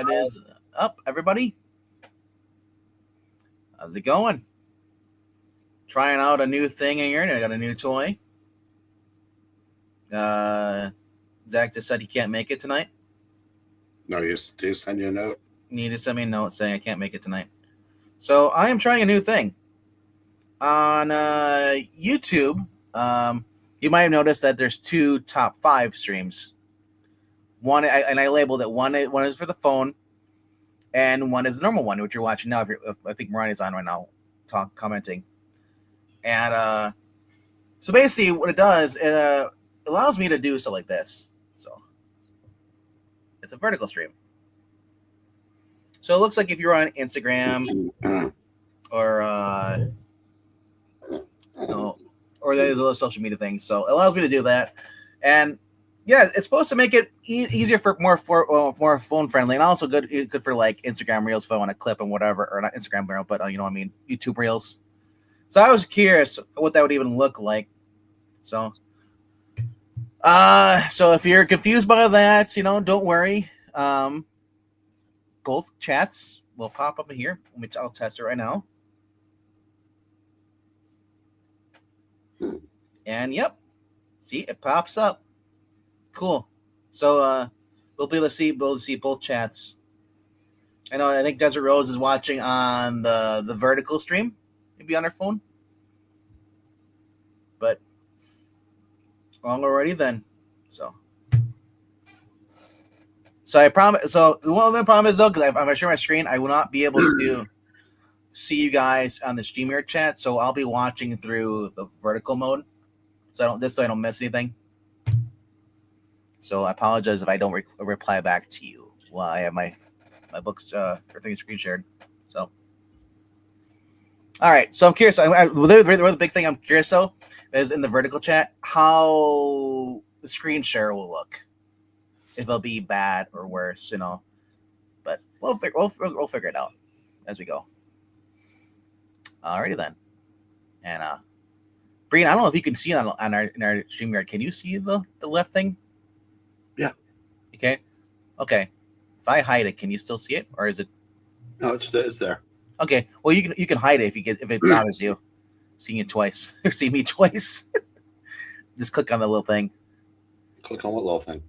What is up, everybody? How's it going? Trying out a new thing in here, and I got a new toy. Zach just said he can't make it tonight. No, he just send you a note. You need to send me a note saying I can't make it tonight. So I am trying a new thing on YouTube. You might have noticed that there's two top 5 streams. One, and I labeled it. One is for the phone, and one is the normal one, which you're watching now. I think Mariah's on right now, commenting. And so basically, what it does, it allows me to do stuff like this. So it's a vertical stream. So it looks like if you're on Instagram or or the other social media things. So it allows me to do that, and yeah, it's supposed to make it easier for more phone friendly, and also good for like Instagram Reels if I want to clip and whatever, or not Instagram Reel, but you know what I mean, YouTube Reels. So I was curious what that would even look like. So if you're confused by that, don't worry. Both chats will pop up in here. I'll test it right now. And yep, see, it pops up. Cool. So we'll be able to see both chats. I think Desert Rose is watching on the vertical stream, maybe on her phone. But already then. So I promise. So one of the problem is though, because if I share my screen, I will not be able to see you guys on the StreamYard chat. So I'll be watching through the vertical mode. So I don't miss anything. So I apologize if I don't reply back to you while I have my books everything screen shared. So all right. So I'm curious. The big thing I'm curious though is in the vertical chat how the screen share will look. If it'll be bad or worse, but we'll figure it out as we go. Alrighty then, and Breen, I don't know if you can see in our StreamYard. Can you see the left thing? Yeah. Okay. If I hide it, can you still see it, or is it? No, it's there. Okay. Well, you can hide it if it bothers you. Seeing it twice or see me twice. Just click on the little thing. Click on what little thing?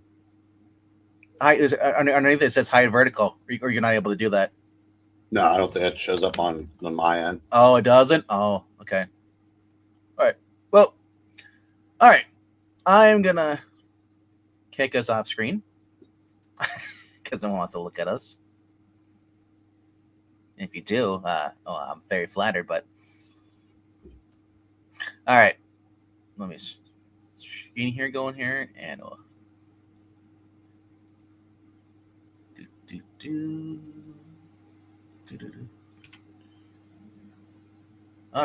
Underneath it says hide vertical, or you're not able to do that. No, I don't think it shows up on my end. Oh, it doesn't? Oh, okay. All right. Well, all right. I'm going to kick us off screen because no one wants to look at us. If you do, I'm very flattered, but all right. Let me screen here, go in here, and all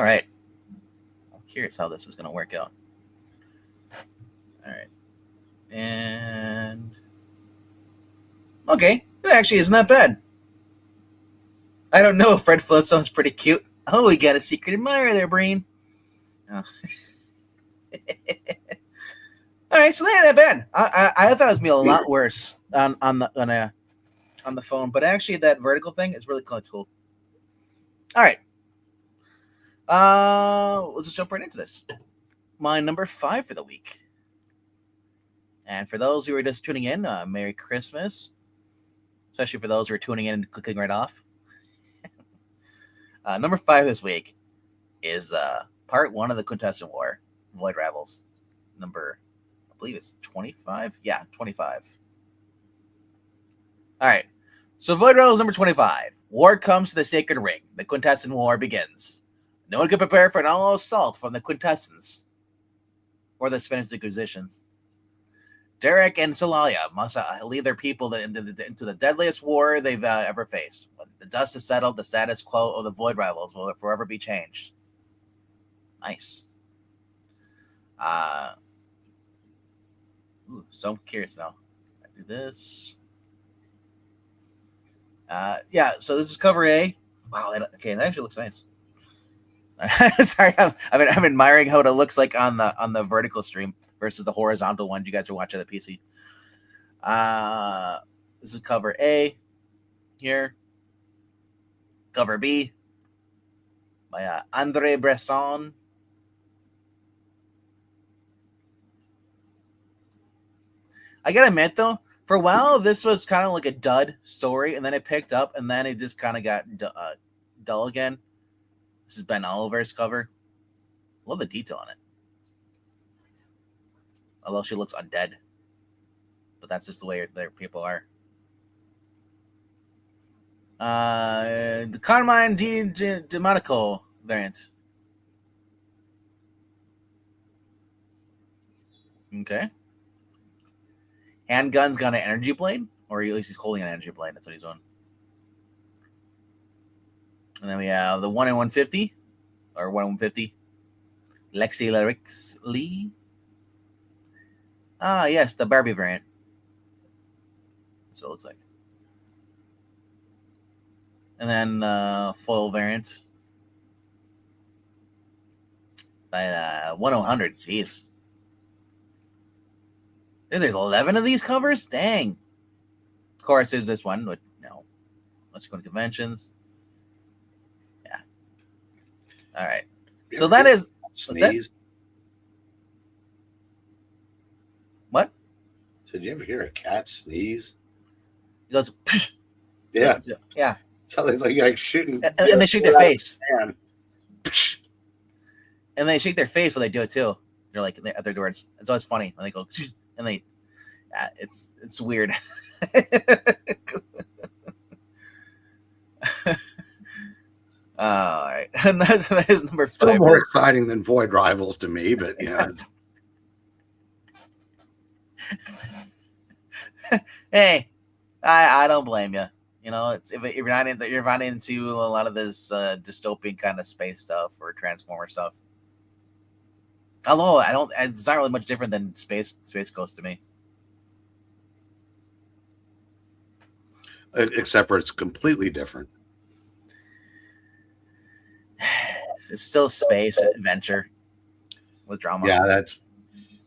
right. I'm curious how this is going to work out. All right. And okay, it actually isn't that bad. I don't know. Fred Flintstone's pretty cute. Oh, we got a secret admirer there, Breen. Oh. All right, so that ain't that bad. I thought it was gonna be a lot worse on the phone, but actually that vertical thing is really cool. All right. Let's just jump right into this. My number 5 for the week. And for those who are just tuning in, Merry Christmas. Especially for those who are tuning in and clicking right off. Number 5 this week is part 1 of the Quintessence War, Void Rivals. Number, I believe it's 25? Yeah, 25. All right. So Void Rivals number 25. War comes to the Sacred Ring. The Quintessence War begins. No one can prepare for an all assault from the Quintessence or the Spanish Inquisitions. Derek and Solalia must lead their people into the deadliest war they've ever faced. When the dust is settled, the status quo of the Void Rivals will forever be changed. Nice. So I'm curious now. I do this. Yeah, so this is cover A. Wow, that actually looks nice. Sorry, I'm admiring how it looks like on the vertical stream versus the horizontal one you guys are watching on the PC. This is cover A. here. Cover B by Andre Bresson. I gotta admit though, for a while this was kind of like a dud story, and then it picked up, and then it just kind of got dull again. This is Ben Oliver's cover. Love the detail on it. Although she looks undead, but that's just the way their people are. The Carmine Di Monaco variant. Okay. Handgun's got an energy blade, or at least he's holding an energy blade. That's what he's doing. And then we have the 1 in 150, or 1 in 150. Lexi Larix Lee. Ah, yes, the Barbie variant. That's what it looks like. And then foil variant by 100. Jeez. There's 11 of these covers? Dang. Of course, there's this one, but no. Let's go to conventions. Yeah. All right. So that is. Sneeze. What? So did you ever hear a cat sneeze? He goes, Psh! Yeah. Yeah. So it's like shooting. And they shake their face. And they shake their face when they do it too. They're like at their doors. It's always funny when they go, and they. It's weird. All right, and that's number 5. Still more exciting than Void Rivals to me, but you know. Hey, I don't blame you. You know, it's if you're not into a lot of this dystopian kind of space stuff or Transformer stuff. Although it's not really much different than Space Ghost to me. Except for it's completely different. It's still space adventure with drama. Yeah,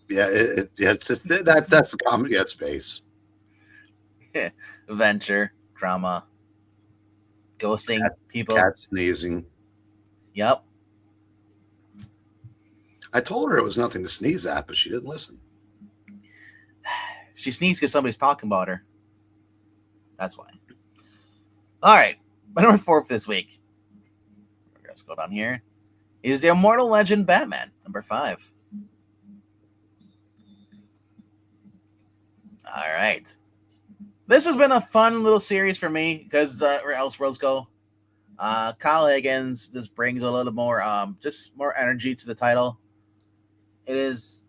it's just that's the comedy at space. Adventure, drama, ghosting people, cat sneezing. Yep. I told her it was nothing to sneeze at, but she didn't listen. She sneezed because somebody's talking about her. That's why. All right. My number 4 for this week. Let's go down here. Is the Immortal Legend Batman, number 5. All right. This has been a fun little series for me because where Elseworlds go. Kyle Higgins just brings a little more, just more energy to the title. It's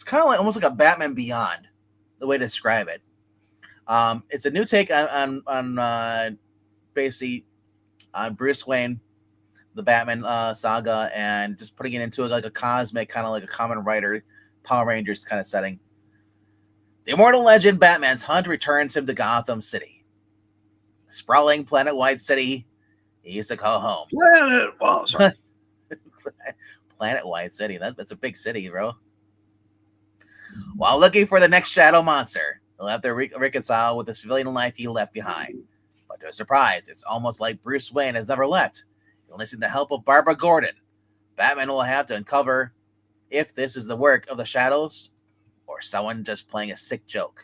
kind of like almost like a Batman Beyond, the way to describe it. It's a new take on basically on Bruce Wayne, the Batman saga, and just putting it into like a cosmic kind of like a Kamen Rider, Power Rangers kind of setting. The Immortal Legend Batman's hunt returns him to Gotham City, sprawling planet-wide city he used to call home. Planet-wide city. That's a big city, bro. While looking for the next shadow monster, he'll have to reconcile with the civilian life he left behind. But to his surprise, it's almost like Bruce Wayne has never left. Enlisting the help of Barbara Gordon, Batman will have to uncover if this is the work of the shadows or someone just playing a sick joke.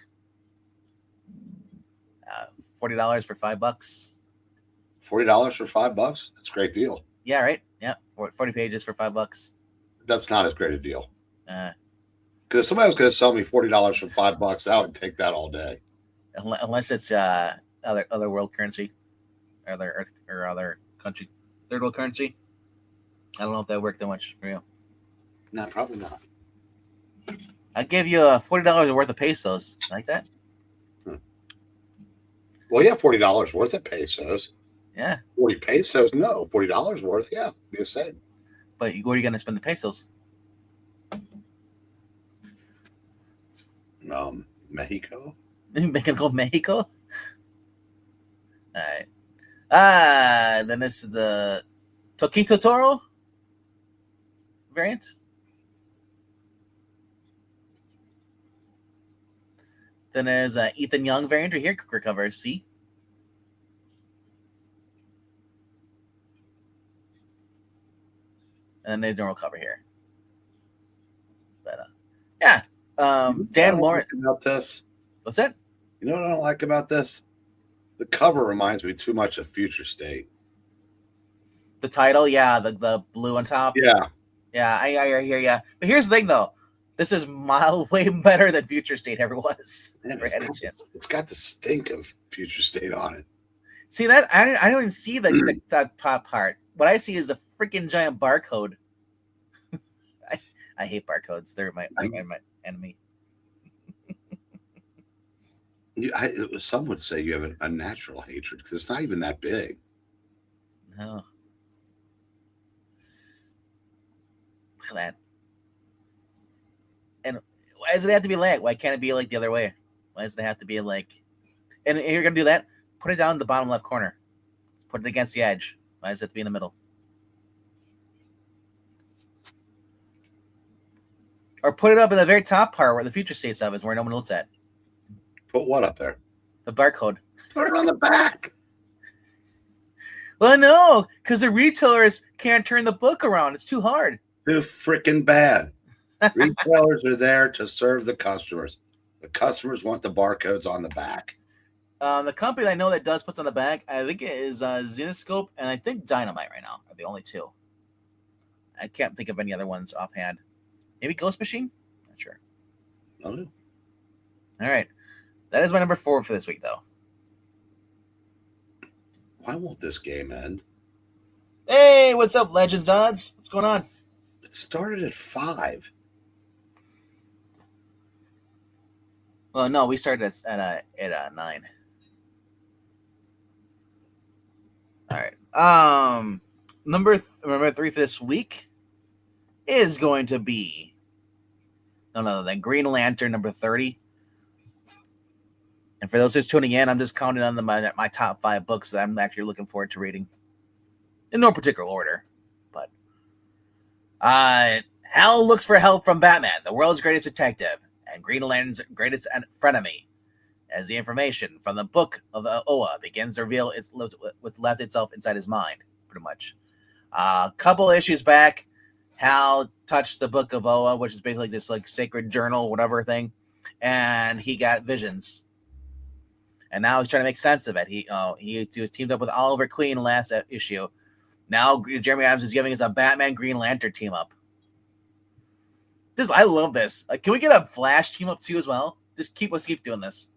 $40 for $5. $40 for $5? That's a great deal. Yeah, right? Yeah, 40 pages for $5. That's not as great a deal. Because if somebody was going to sell me $40 for $5, I would take that all day. Unless it's other world currency, or other Earth or other country, third world currency. I don't know if that worked that much for you. No, probably not. I'd give you $40 worth of pesos. Like that? Well, yeah, $40 worth of pesos. Yeah. 40 pesos? No, $40 worth. Yeah, be the same. But where are you going to spend the pesos? Mexico. Make him go Mexico? All right. Then this is the Toquito Toro variant. Then there's Ethan Young variant right here, cover. See? and then the normal cover here. But yeah, Dan Lawrence about this. What's that? You know what I don't like about this? The cover reminds me too much of Future State. The title, yeah, the blue on top. Yeah. I hear you. But here's the thing, though. This is way better than Future State ever was. Man, it's got the stink of Future State on it. See that? I don't even see the top part. What I see is a freaking giant barcode. I hate barcodes. They're my enemy. Some would say you have an unnatural hatred because it's not even that big. No. Look at that. And why does it have to be like? Why can't it be like the other way? Why does it have to be like? And you're gonna do that? Put it down in the bottom left corner. Put it against the edge. Why does it have to be in the middle? Or put it up in the very top part where the Future State stuff is, where no one looks at. Put what up there? The barcode. Put it on the back. Well, no, because the retailers can't turn the book around. It's too hard. Too freaking bad. Retailers are there to serve the customers. The customers want the barcodes on the back. The company I know that does puts on the back, I think it is Zenoscope, and I think Dynamite right now are the only two. I can't think of any other ones offhand. Maybe Ghost Machine? Not sure. Oh, no. All right. That is my number 4 for this week, though. Why won't this game end? Hey, what's up, Legends Odds? What's going on? It started at 5. Well, no, we started at 9. All right. Number 3 for this week is going to be none other than Green Lantern number 30. And for those just tuning in, I'm just counting on my top 5 books that I'm actually looking forward to reading. In no particular order. But Hal looks for help from Batman, the world's greatest detective, and Green Lantern's greatest frenemy, as the information from the book of the Oa begins to reveal what's left itself inside his mind, pretty much. A couple issues back, Hal touched the book of Oa, which is basically this like sacred journal, whatever thing, and he got visions. And now he's trying to make sense of it. He teamed up with Oliver Queen last issue. Now Jeremy Adams is giving us a Batman Green Lantern team up. I love this. Like, can we get a Flash team up too as well? Let's keep doing this.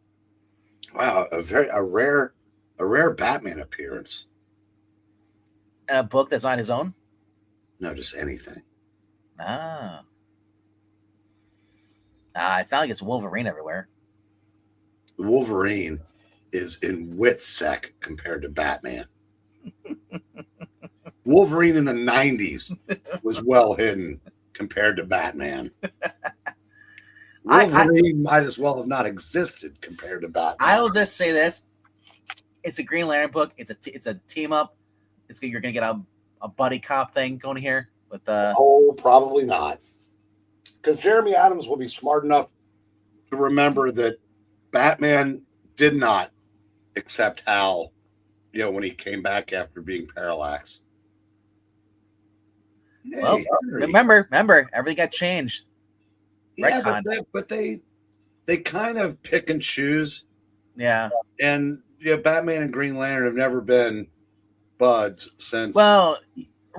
Wow, a rare Batman appearance. A book that's on his own? No, just anything. It's not like it's Wolverine everywhere. Wolverine is in WITSEC compared to Batman. Wolverine in the 90s was well hidden compared to Batman. Wolverine might as well have not existed compared to Batman. I'll just say this. It's a Green Lantern book. It's a team up. You're going to get a buddy cop thing going here with Oh, probably not. Because Jeremy Adams will be smart enough to remember that Batman did not accept Hal, when he came back after being parallaxed. Well, hey, remember, everything got changed. Yeah, but they kind of pick and choose. Yeah. And Batman and Green Lantern have never been buds since. Well,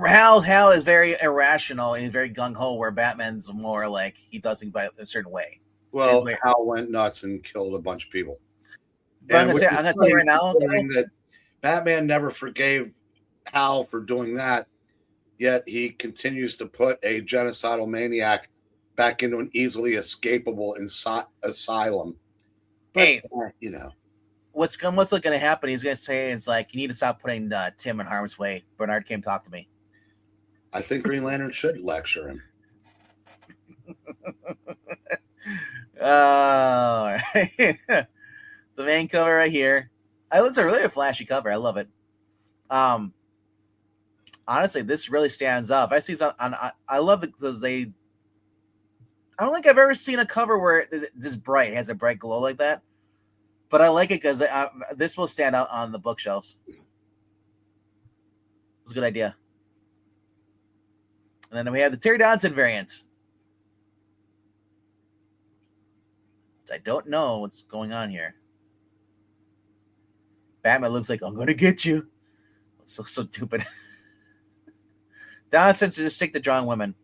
Hal is very irrational and he's very gung-ho, where Batman's more like he does things by a certain way. Well, Hal went nuts and killed a bunch of people. But I'm going to tell you right now that Batman never forgave Hal for doing that, yet he continues to put a genocidal maniac back into an easily escapable asylum. But, hey, what's going to happen? He's going to say it's like, you need to stop putting Tim in harm's way. Bernard came talk to me. I think Green Lantern should lecture him. Oh, it's the main cover right here. It's a really flashy cover. I love it. Honestly, this really stands up. I see I love it because I don't think I've ever seen a cover where it's this bright. It has a bright glow like that. But I like it because this will stand out on the bookshelves. It's a good idea. And then we have the Terry Dodson variant. I don't know what's going on here. Batman looks like, I'm going to get you. It looks so stupid. Dodson should just stick to drawing women.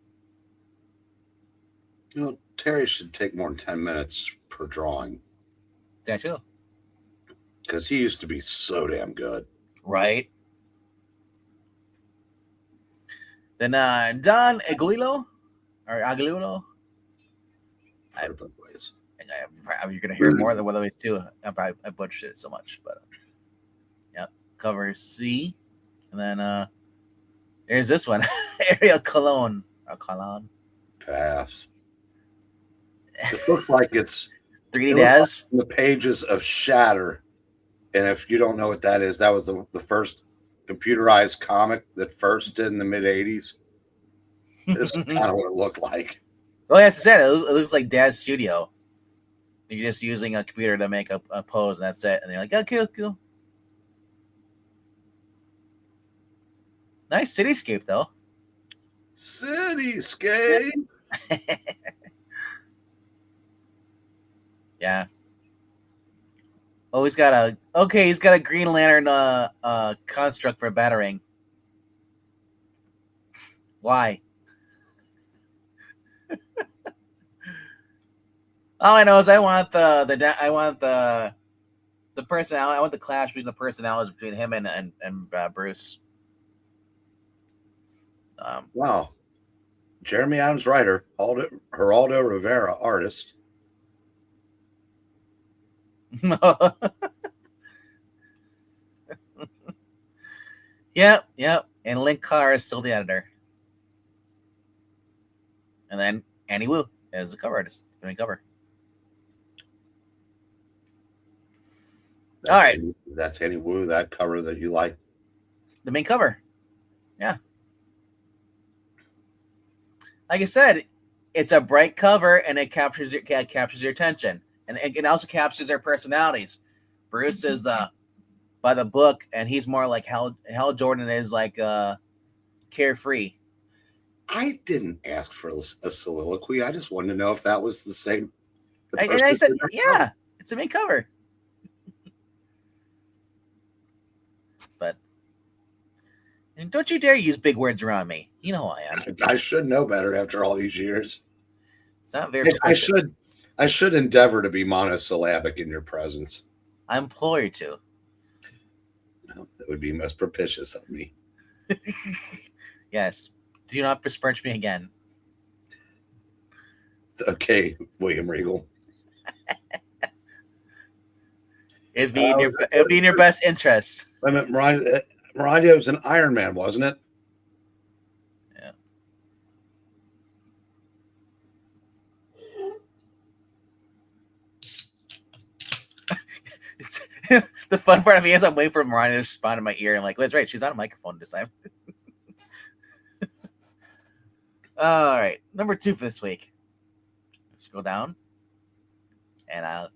Terry should take more than 10 minutes per drawing. Yeah, too. Because he used to be so damn good. Right. Then Don Aguilo, or Aguilo. You're going to hear more than one of those two. I butchered it so much, but cover C, and then there's this one, Ariel Cologne or Cologne. Pass. It looks like it's 3D Daz. Like the pages of Shatter, and if you don't know what that is, that was the first computerized comic that first did in the mid '80s. This is kind of what it looked like. Well, as I said, it looks like Daz Studio. You're just using a computer to make a pose, and that's it. And you're like, okay, cool. Nice cityscape, though. Cityscape. Yeah. Oh, he's got a Green Lantern construct for a batarang. Why? All I know is I want the personality. I want the clash between the personalities between him and Bruce. Wow. Jeremy Adams, writer. Geraldo Rivera, artist. Yep. And Link Carr is still the editor. And then Annie Wu is the cover artist doing cover. All right. That's Annie Wu, that cover that you like. The main cover. Yeah. Like I said, it's a bright cover and it captures your attention. And it also captures their personalities. Bruce is by the book, and he's more like Hal Jordan is like carefree. I didn't ask for a soliloquy. I just wanted to know if that was the same. And I said, yeah, it's the main cover. But and don't you dare use big words around me. You know who I am. I should know better after all these years. It's not very. I should endeavor to be monosyllabic in your presence. I implore you to. Well, that would be most propitious of me. Yes. Do not besmirch me again. Okay, William Regal. It'd be in your best interest. I mean, Mariah was an Iron Man, wasn't it? Yeah. It's, the fun part of me is I'm waiting for Mariah to respond in my ear. I'm like, well, that's right. She's on a microphone this time. All right. Number 2 for this week. Scroll down. And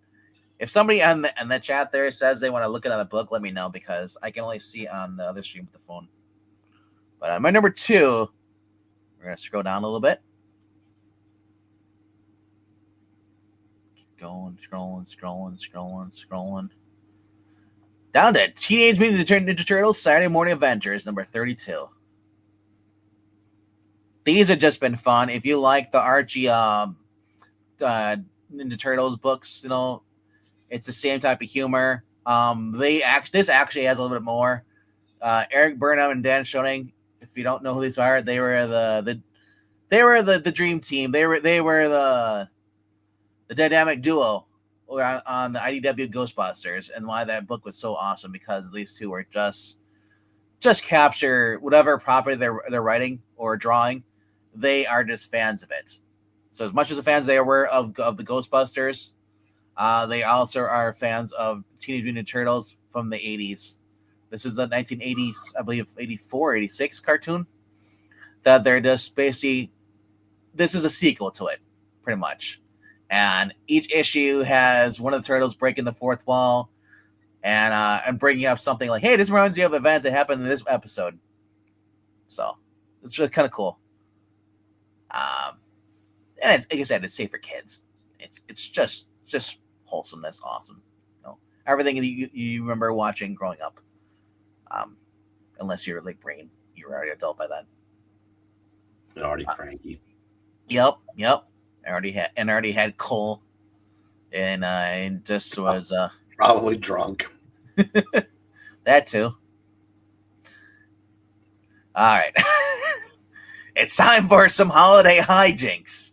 if somebody on the chat there says they want to look at the book, let me know, because I can only see on the other stream with the phone. But my number 2, we're going to scroll down a little bit. Keep going, scrolling. Down to Teenage Mutant Ninja Turtles Saturday Morning Avengers, number 32. These have just been fun. If you like the Archie Ninja Turtles books, you know, it's the same type of humor. This actually has a little bit more. Eric Burnham and Dan Schoening, if you don't know who these are, they were the dream team. They were the dynamic duo on the IDW Ghostbusters, and why that book was so awesome, because these two were just capture whatever property they're writing or drawing. They are just fans of it. So as much as the fans they were of the Ghostbusters, they also are fans of Teenage Mutant Ninja Turtles from the 80s. This is the 1980s, I believe, 84, 86 cartoon that they're just basically, this is a sequel to it, pretty much. And each issue has one of the turtles breaking the fourth wall and bringing up something like, hey, this reminds you of events that happened in this episode. So it's really kind of cool. and it's, like I said, it's safe for kids. It's just wholesomeness, awesome. Everything you remember watching growing up. Unless you're like Brain, you were already adult by then. You're already cranky. Yep. I already had Cole, and just was probably drunk. That too. All right. It's time for some holiday hijinks.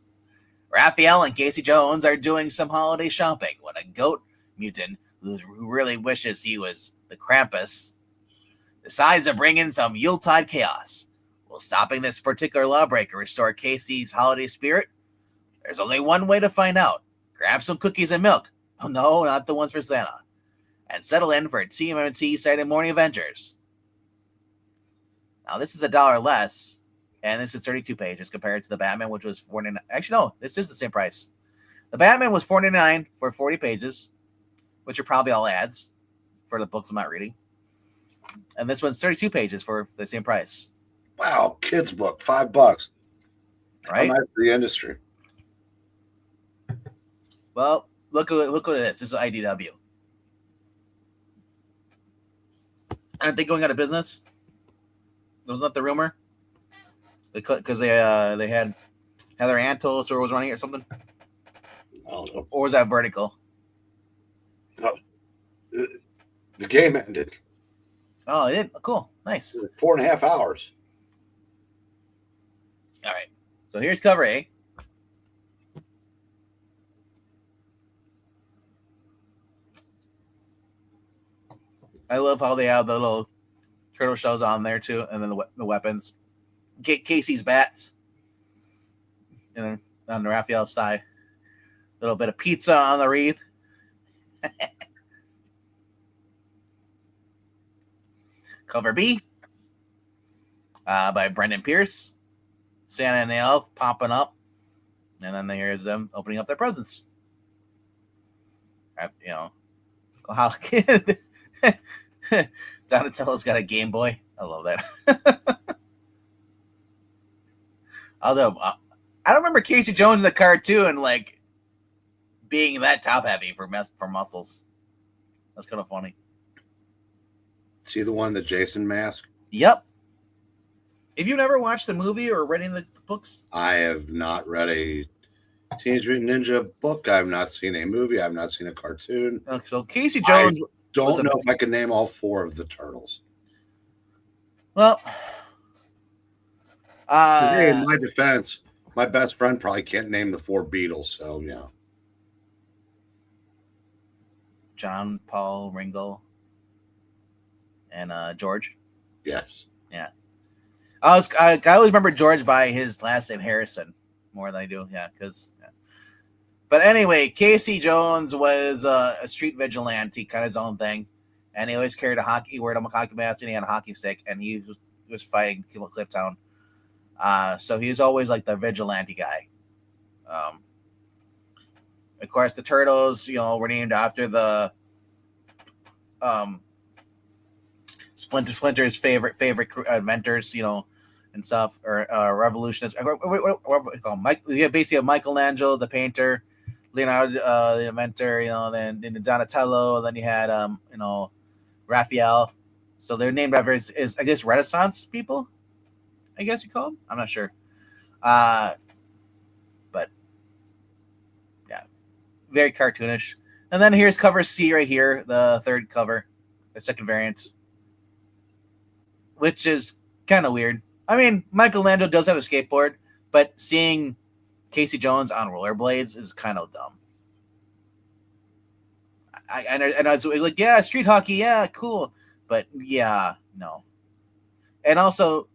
Raphael and Casey Jones are doing some holiday shopping when a goat mutant who really wishes he was the Krampus decides to bring in some Yuletide chaos. Will stopping this particular lawbreaker restore Casey's holiday spirit? There's only one way to find out. Grab some cookies and milk. Oh no, not the ones for Santa. And settle in for TMNT Saturday Morning Avengers. Now this is $1 less, and this is 32 pages compared to the Batman, which was $49. Actually, no, this is the same price. The Batman was $49 for 40 pages, which are probably all ads for the books I'm not reading. And this one's 32 pages for the same price. Wow, kids book, $5. Right? How nice for the industry. Well, look what it is. This is IDW. Aren't they going out of business? Wasn't that the rumor? Because they had Heather Antos or was running it or something. I don't know. Or was that Vertical? No. The game ended. Oh, it did? Cool. Nice. 4.5 hours. All right. So here's cover A. I love how they have the little turtle shells on there too, and then the weapons. Casey's bats. And then on the Raphael side, a little bit of pizza on the wreath. Cover B by Brendan Pierce. Santa and the Elf popping up. And then here's them opening up their presents. How Donatello's got a Game Boy. I love that. Although, I don't remember Casey Jones in the cartoon like being that top heavy for muscles. That's kind of funny. See the one, the Jason mask? Yep. Have you never watched the movie or read any of the books? I have not read a Teenage Mutant Ninja book. I have not seen a movie. I have not seen a cartoon. So Casey Jones... Don't know if I can name all 4 of the turtles. Well, in my defense, my best friend probably can't name the 4 Beatles, so yeah. John, Paul, Ringo, and George. Yes. Yeah. I always remember George by his last name Harrison more than I do. Yeah, because. Yeah. But anyway, Casey Jones was a street vigilante, kind of his own thing, and he always carried a hockey mask, and he had a hockey stick, and he was fighting Clifftown. So he was always like the vigilante guy. Of course, the turtles, were named after the Splinter's favorite inventors, and stuff, or revolutionists. What call Mike? You basically have Michelangelo, the painter, Leonardo, the inventor, then Donatello, then you had Raphael. So they're named after is I guess Renaissance people. I guess you call them. I'm not sure. But yeah, very cartoonish. And then here's cover C right here, the third cover, the second variant, which is kind of weird. I mean, Michelangelo does have a skateboard, but seeing Casey Jones on rollerblades is kind of dumb. I know it's like, yeah, street hockey, yeah, cool. But yeah, no. And also,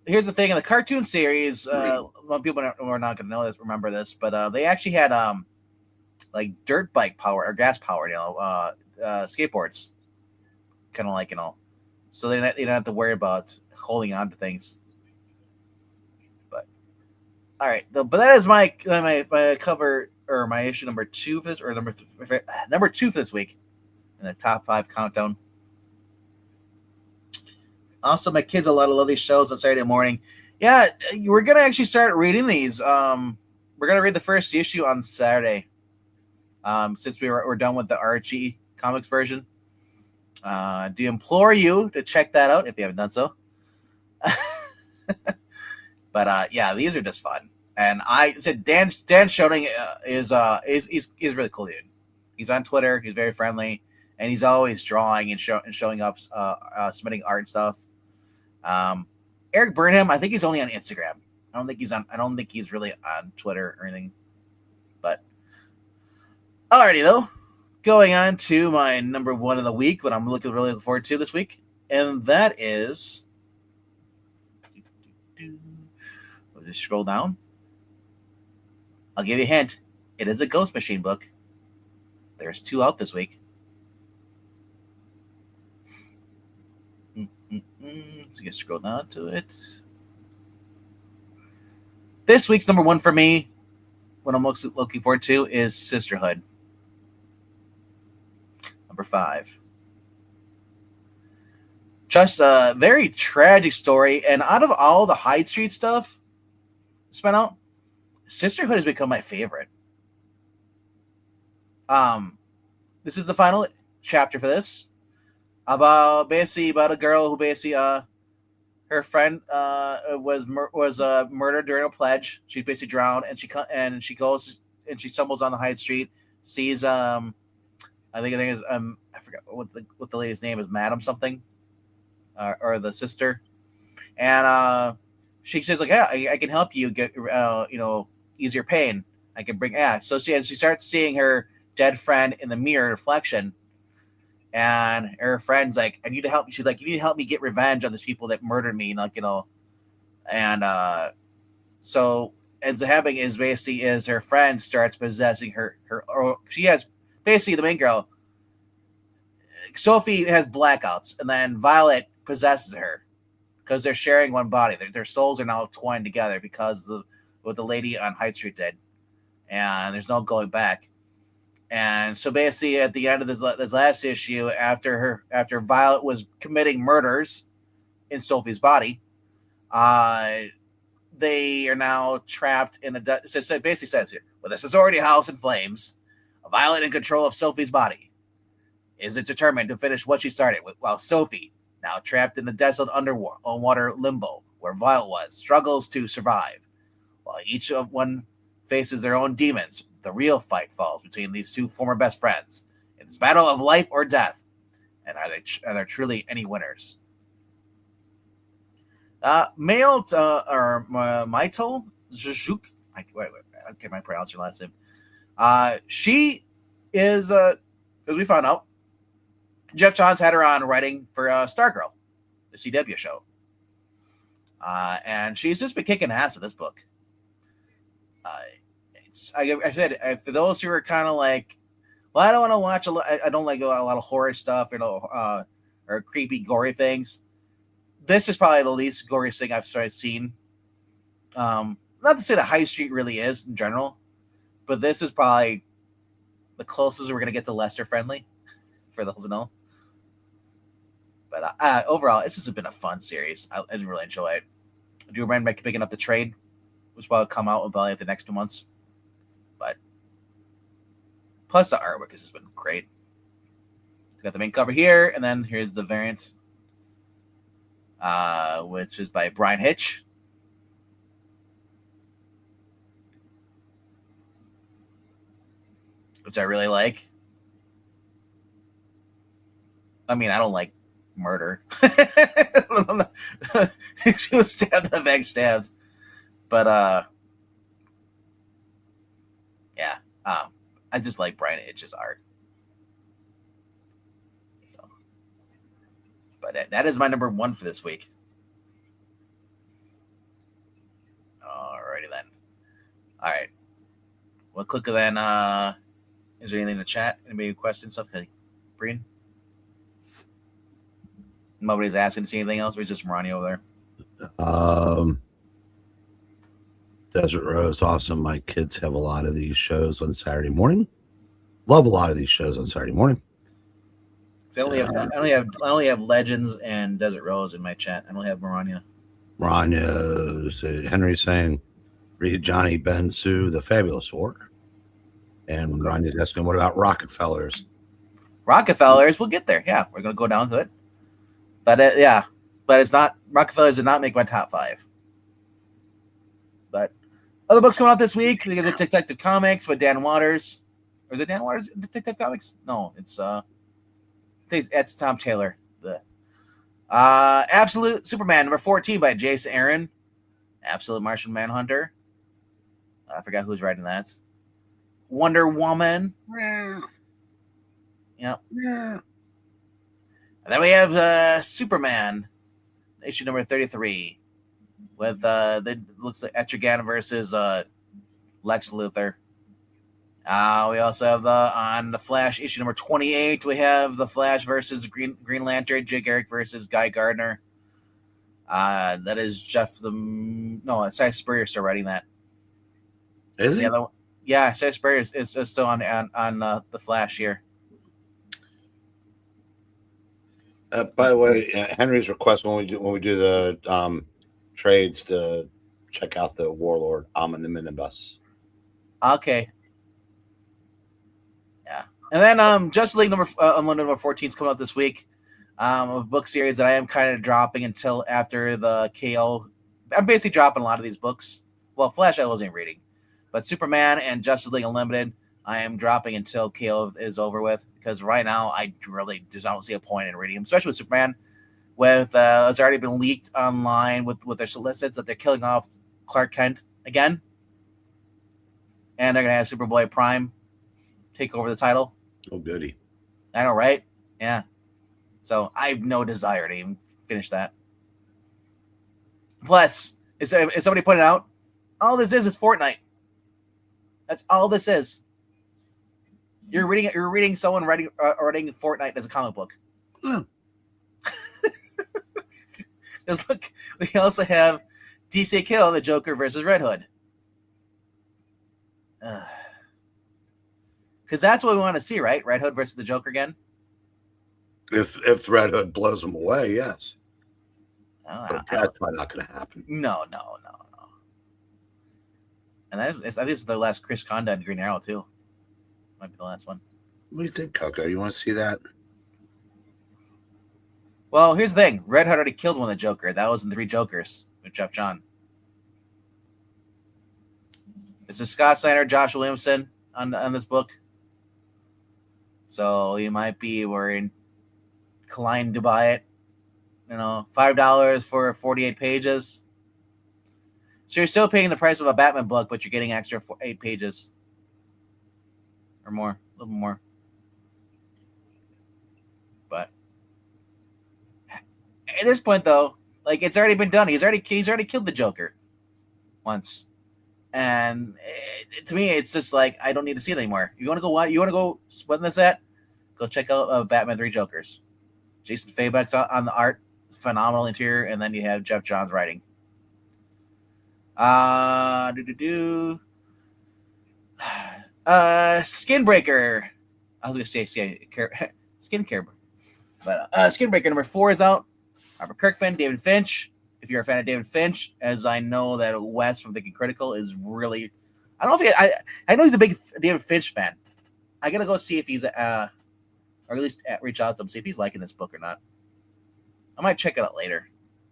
here's the thing: in the cartoon series, people are not going to know this, remember this, but they actually had like dirt bike power or gas powered, skateboards, kind of like so they don't have to worry about holding on to things. But all right, but that is my cover or my issue number 2 for this, or number 2 for this week in the top 5 countdown. Also, my kids a lot of love these shows on Saturday morning. Yeah, we're gonna actually start reading these we're gonna read the first issue on Saturday. Since we're done with the Archie comics version, do implore you to check that out if you haven't done so. But yeah, these are just fun. And I said Dan Schoening is he's really cool dude. He's on Twitter. He's very friendly, and he's always drawing and showing up, submitting art and stuff. Eric Burnham, I think he's only on Instagram. I don't think he's really on Twitter or anything. But alrighty though, going on to my number one of the week, what I'm really looking forward to this week, and that is. We'll just scroll down. I'll give you a hint. It is a Ghost Machine book. There's 2 out this week. So you can scroll down to it. This week's number 1 for me, what I'm most looking forward to, is Sisterhood. Number 5. Just a very tragic story, and out of all the Hyde Street stuff spent out, Sisterhood has become my favorite. This is the final chapter for this, about a girl who her friend was murdered during a pledge. She basically drowned, and she goes and she stumbles on the Hyde Street, sees I think is I forgot what the lady's name is, Madam something, or the sister, and she says like, yeah, I can help you get ease your pain. I can bring So she starts seeing her dead friend in the mirror reflection, and her friend's like, I need to help you. She's like, you need to help me get revenge on these people that murdered me, and so ends up happening is basically is her friend starts possessing her or she has basically the main girl, Sophie, has blackouts, and then Violet possesses her because they're sharing one body. Their souls are now twined together because of what the lady on Hyde Street did, and there's no going back. And so basically, at the end of this last issue, after Violet was committing murders in Sophie's body, they are now trapped in so it basically says here, with a sorority house in flames, Violet in control of Sophie's body, is it determined to finish what she started with, while Sophie, now trapped in the desolate underwater limbo where Violet was, struggles to survive. While each of one faces their own demons, the real fight falls between these two former best friends in this battle of life or death. And are there truly any winners? Mail or Maito Zhuzhuk, I can't pronounce her last name. She is, as we found out, Jeff Johns had her on writing for Stargirl, the CW show. And she's just been kicking ass in this book. I said, for those who are kind of like, well, I don't want to watch I don't like a lot of horror stuff, or creepy, gory things. This is probably the least gory thing I've seen. Not to say that High Street really is in general, but this is probably the closest we're going to get to Lester friendly, for those who know. But overall, this has been a fun series. I really enjoy it. I do recommend picking up the trade, which will come out probably in the next 2 months. But plus the artwork has just been great. Got the main cover here, and then here's the variant, which is by Brian Hitch. Which I really like. I mean, I don't like murder. She was stabbed in the back, stabbed. But yeah, I just like Brian Hitch's art. So, but that is my number 1 for this week. Alrighty then. All right. We'll click then. Is there anything in the chat? Anybody questions? Something? Brian? Nobody's asking to see anything else, or is just Marani over there? Desert Rose, awesome. My kids have a lot of these shows on Saturday morning. Love a lot of these shows on Saturday morning. I only have Legends and Desert Rose in my chat. I don't have Marania. Henry's saying read Johnny Ben Sue, The Fabulous Four. And Ronnie's asking, what about Rockefellers? Rockefellers, we'll get there. Yeah, we're going to go down to it. But but it's not, Rockefellers did not make my top 5. But other books coming out this week, we get the Detective Comics with Dan Waters. Or is it Dan Waters Detective Comics? No, it's Tom Taylor. Absolute Superman number 14 by Jason Aaron. Absolute Martian Manhunter. I forgot who's writing that. Wonder Woman. Yep. And then we have Superman, issue number 33, with looks like Etrigan versus Lex Luthor. We also have on the Flash issue number 28. We have the Flash versus Green Lantern, Jay Garrick versus Guy Gardner. That is Cy Spurrier still writing that. Is he? Yeah, Cy Spurrier is still on the Flash here. By the way, Henry's request when we do the trades to check out the Warlord Omnibus. Okay. Yeah, and then Justice League number 14 is coming out this week. A book series that I am kind of dropping until after the KO. I'm basically dropping a lot of these books. Well, Flash I wasn't reading, but Superman and Justice League Unlimited I am dropping until KO is over with, because right now I really just don't see a point in reading them, especially with Superman. With it's already been leaked online with their solicits that they're killing off Clark Kent again, and they're gonna have Superboy Prime take over the title. Oh, goody! I know, right? Yeah. So I have no desire to even finish that. Plus, is somebody pointed out, all this is Fortnite. That's all this is. You're reading someone writing Fortnite as a comic book. Because look, we also have DC Kill, the Joker versus Red Hood. Because that's what we want to see, right? Red Hood versus the Joker again. If Red Hood blows them away, yes. But that's probably not going to happen. No. And I think this is the last Chris Condon Green Arrow too. Might be the last one. What do you think, Coco? You want to see that? Well, here's the thing. Red Hood already killed one of the Joker. That was in 3 Jokers with Jeff John. It's a Scott Snyder, Josh Williamson on this book. So you might be inclined to buy it. $5 for 48 pages. So you're still paying the price of a Batman book, but you're getting extra 8 pages. Or more. A little more. But at this point, though, like, it's already been done. He's already killed the Joker once. And to me, it's just like, I don't need to see it anymore. You want to go split this at? Go check out Batman 3 Jokers. Jason Fabek's on the art, phenomenal interior, and then you have Jeff Johns writing. Skinbreaker. I was gonna say skincare, but Skinbreaker number 4 is out. Robert Kirkman, David Finch. If you're a fan of David Finch, as I know that Wes from Thinking Critical is really, I don't know if I know he's a big David Finch fan. I gotta go see if he's or at least reach out to him, see if he's liking this book or not. I might check it out later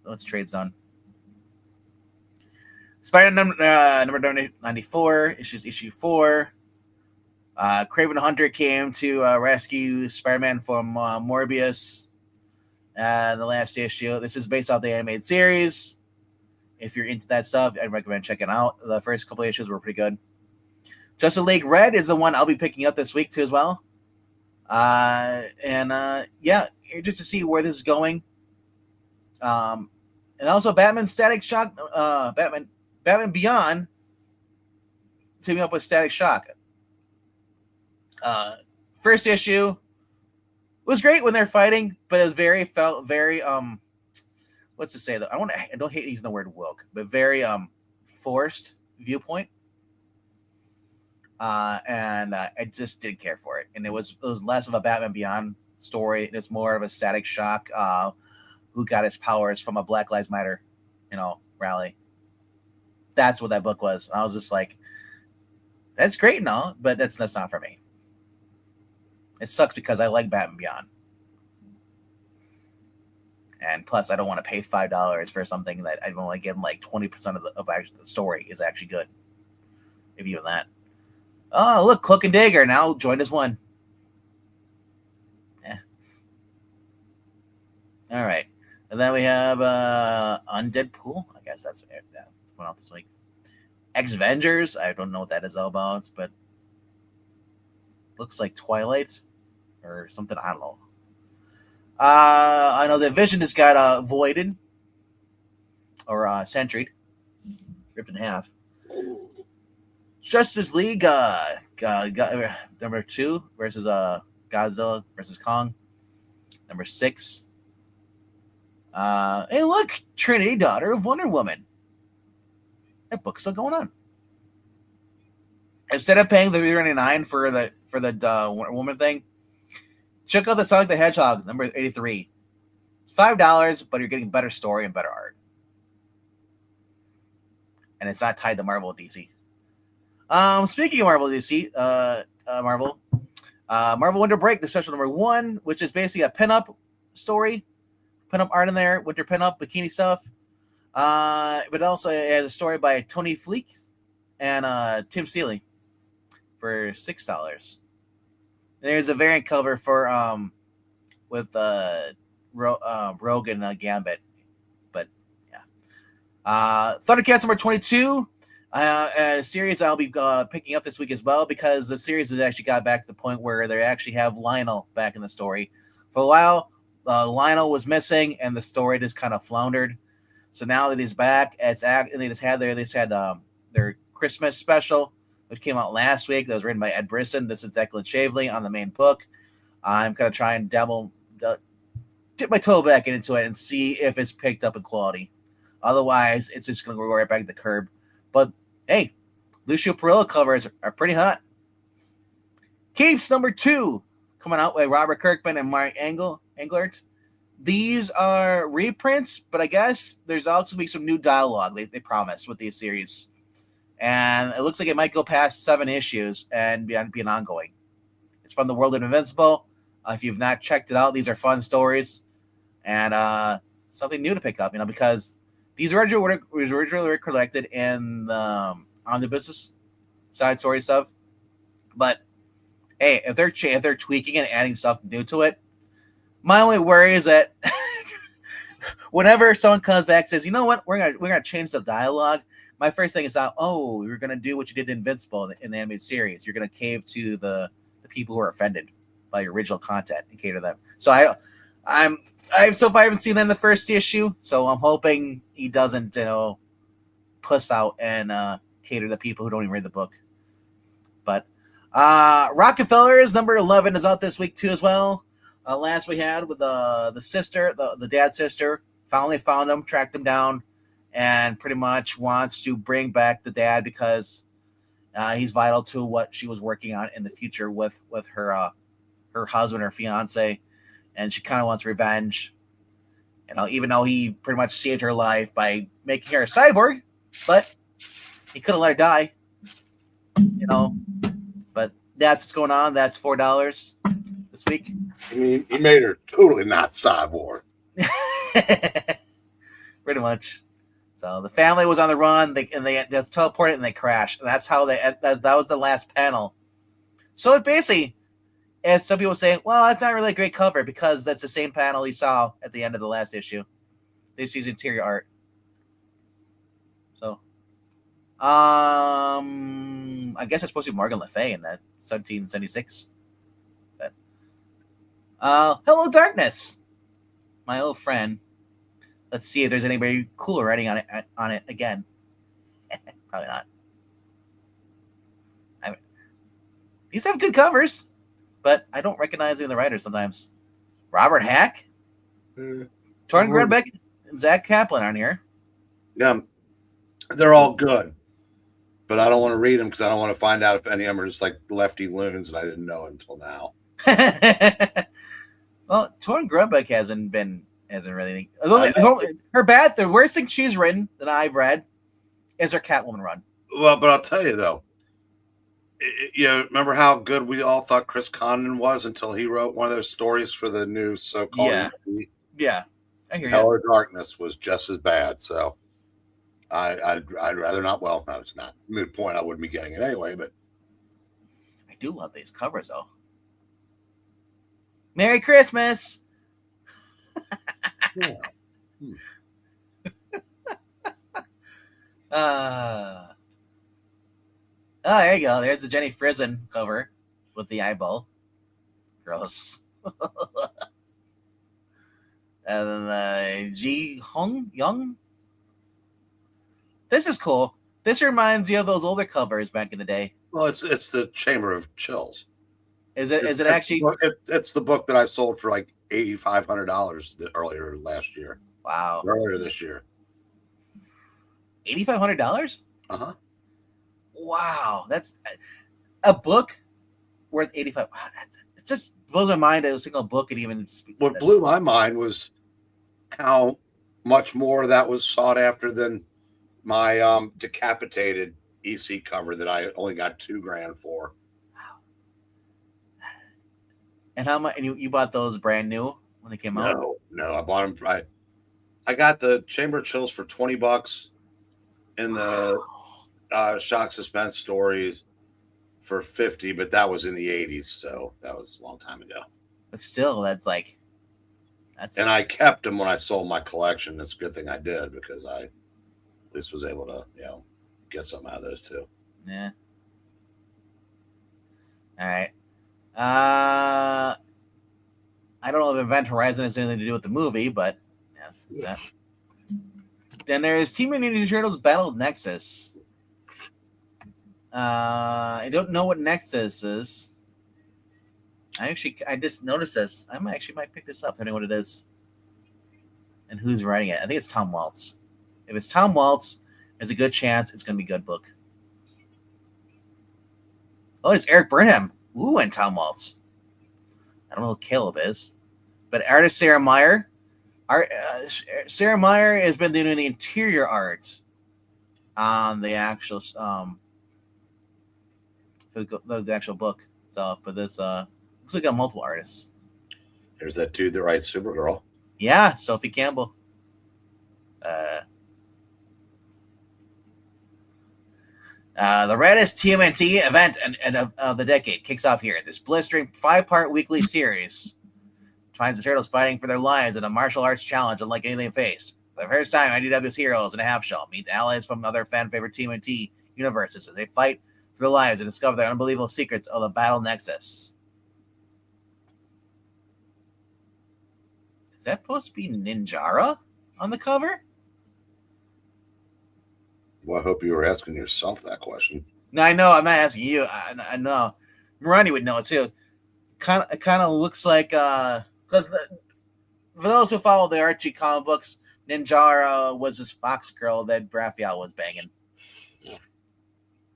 once trade's done. Spider number 94, issue 4. Kraven Hunter came to rescue Spider-Man from Morbius. The last issue. This is based off the animated series. If you're into that stuff, I'd recommend checking out. The first couple of issues were pretty good. Justice League Red is the one I'll be picking up this week too as well. Just to see where this is going. And also Batman Static Shock, Batman Beyond teaming up with Static Shock. First issue was great when they're fighting, but it felt very what's to say though? I don't hate using the word woke, but very forced viewpoint. And I just didn't care for it. And it was less of a Batman Beyond story. It's more of a Static Shock who got his powers from a Black Lives Matter, rally. That's what that book was. I was just like, that's great and all, but that's not for me. It sucks because I like Batman Beyond. And plus, I don't want to pay $5 for something that I've only given like 20% of the story is actually good. If even that. Oh, look, Cloak and Dagger now joined as one. Yeah. All right. And then we have Undead Pool. I guess that's went out this week. X-Vengers. I don't know what that is all about, but looks like Twilight or something. I don't know. I know the Vision just got voided or sentried, ripped in half. Justice League number 2 versus Godzilla versus Kong. Number 6. Hey, look, Trinity, daughter of Wonder Woman. That book's still going on. Instead of paying the $3.99 for the Wonder Woman thing, check out the Sonic the Hedgehog number 83. It's $5, but you're getting better story and better art, and it's not tied to Marvel DC. Speaking of Marvel DC, Marvel Winter Break, the special number 1, which is basically a pinup story, pinup art in there, winter pinup bikini stuff. But also it has a story by Tony Fleeks and Tim Seeley for $6. There's a variant cover for with Rogue and Gambit, but yeah. Thundercats number 22, a series I'll be picking up this week as well, because the series has actually got back to the point where they actually have Lionel back in the story. For a while, Lionel was missing and the story just kind of floundered. So now that he's back, and they just had their Christmas special, which came out last week. That was written by Ed Brisson. This is Declan Shavely on the main book. I'm gonna try and dip my toe back into it and see if it's picked up in quality. Otherwise, it's just gonna go right back to the curb. But hey, Lucio Perillo covers are pretty hot. Capes number 2, coming out with Robert Kirkman and Mark Englert. These are reprints, but I guess there's also be some new dialogue they promised with these series. And it looks like it might go past 7 issues and be an ongoing. It's from the world of Invincible. If you've not checked it out, these are fun stories and something new to pick up, because these originally were collected in the omnibus side story stuff. But hey, if they're tweaking and adding stuff new to it, my only worry is that whenever someone comes back and says, you know what, we're gonna change the dialogue, my first thing is you're gonna do what you did in Invincible in the animated series. You're gonna cave to the people who are offended by your original content and cater to them. So so far I haven't seen that in the first issue, so I'm hoping he doesn't puss out and cater to people who don't even read the book. But Rockefellers number 11 is out this week too as well. Last we had with the sister, the dad's sister, finally found him, tracked him down, and pretty much wants to bring back the dad because he's vital to what she was working on in the future with her husband, her fiance, and she kind of wants revenge. Even though he pretty much saved her life by making her a cyborg, but he couldn't let her die. But that's what's going on. That's $4 this week. I mean, he made her totally not cyborg. Pretty much. So the family was on the run. They teleported and they crashed. And that's how that was the last panel. So it basically, as some people say, well, that's not really a great cover because that's the same panel you saw at the end of the last issue. This is interior art. So, I guess it's supposed to be Morgan Le Fay in that 1776. Hello, Darkness, my old friend. Let's see if there's anybody cooler writing on it again. Probably not. These have good covers, but I don't recognize any of the writers sometimes. Robert Hack, Torrin Grunbeck, and Zach Kaplan on here. Yeah, they're all good, but I don't want to read them because I don't want to find out if any of them are just like lefty loons and I didn't know until now. Well, Torrin Grunbeck hasn't really. The worst thing she's written that I've read is her Catwoman run. Well, but I'll tell you though, remember how good we all thought Chris Condon was until he wrote one of those stories for the new so-called Yeah. EC? Yeah, I hear Hell you. or Darkness was just as bad. So I'd rather not. Well, no, it's not moot point. I wouldn't be getting it anyway. But I do love these covers though. Merry Christmas. yeah. Oh, there you go. There's the Jenny Frison cover with the eyeball. Gross. And then Ji Hong Young. This is cool. This reminds you of those older covers back in the day. Well, it's the Chamber of Chills. Is it actually? It's the book that I sold for like $8,500 earlier last year. Wow. Earlier this year. $8,500? Uh-huh. Wow, that's a book worth $85. Wow, it just blows my mind that a single book could even. What blew my mind was how much more that was sought after than my decapitated EC cover that I only got $2,000 for. Wow. And how much? And you bought those brand new when they came out? No, I bought them. I got the Chamber of Chills for $20 in the Shock Suspense Stories for $50, but that was in the '80s, so that was a long time ago. But still, that's. And I kept them when I sold my collection. It's a good thing I did because I at least was able to, get something out of those too. Yeah. All right. I don't know if Event Horizon has anything to do with the movie, but yeah, that. Then there's Team Mutant Ninja Turtles Battle Nexus. I don't know what Nexus is. I just noticed this. I might pick this up, depending on what it is. And who's writing it. I think it's Tom Waltz. If it's Tom Waltz, there's a good chance it's going to be a good book. Oh, it's Eric Burnham. Ooh, and Tom Waltz. I don't know who Caleb is. But artist Sarah Meyer. Sarah Meyer has been doing the interior art on the actual for the actual book. So for this, looks like got multiple artists. There's that dude that writes Supergirl. Yeah, Sophie Campbell. The reddest TMNT event of the decade kicks off here. This blistering 5-part weekly series finds the Turtles fighting for their lives in a martial arts challenge unlike anything they faced. For the first time, IDW's heroes in a half shell meet the allies from other fan-favorite TMNT universes as they fight for their lives and discover the unbelievable secrets of the Battle Nexus. Is that supposed to be Ninjara on the cover? Well, I hope you were asking yourself that question. No, I know. I'm not asking you. I know. Marani would know it too. It kind of looks like because for those who follow the Archie comic books, Ninjara was this fox girl that Raphael was banging.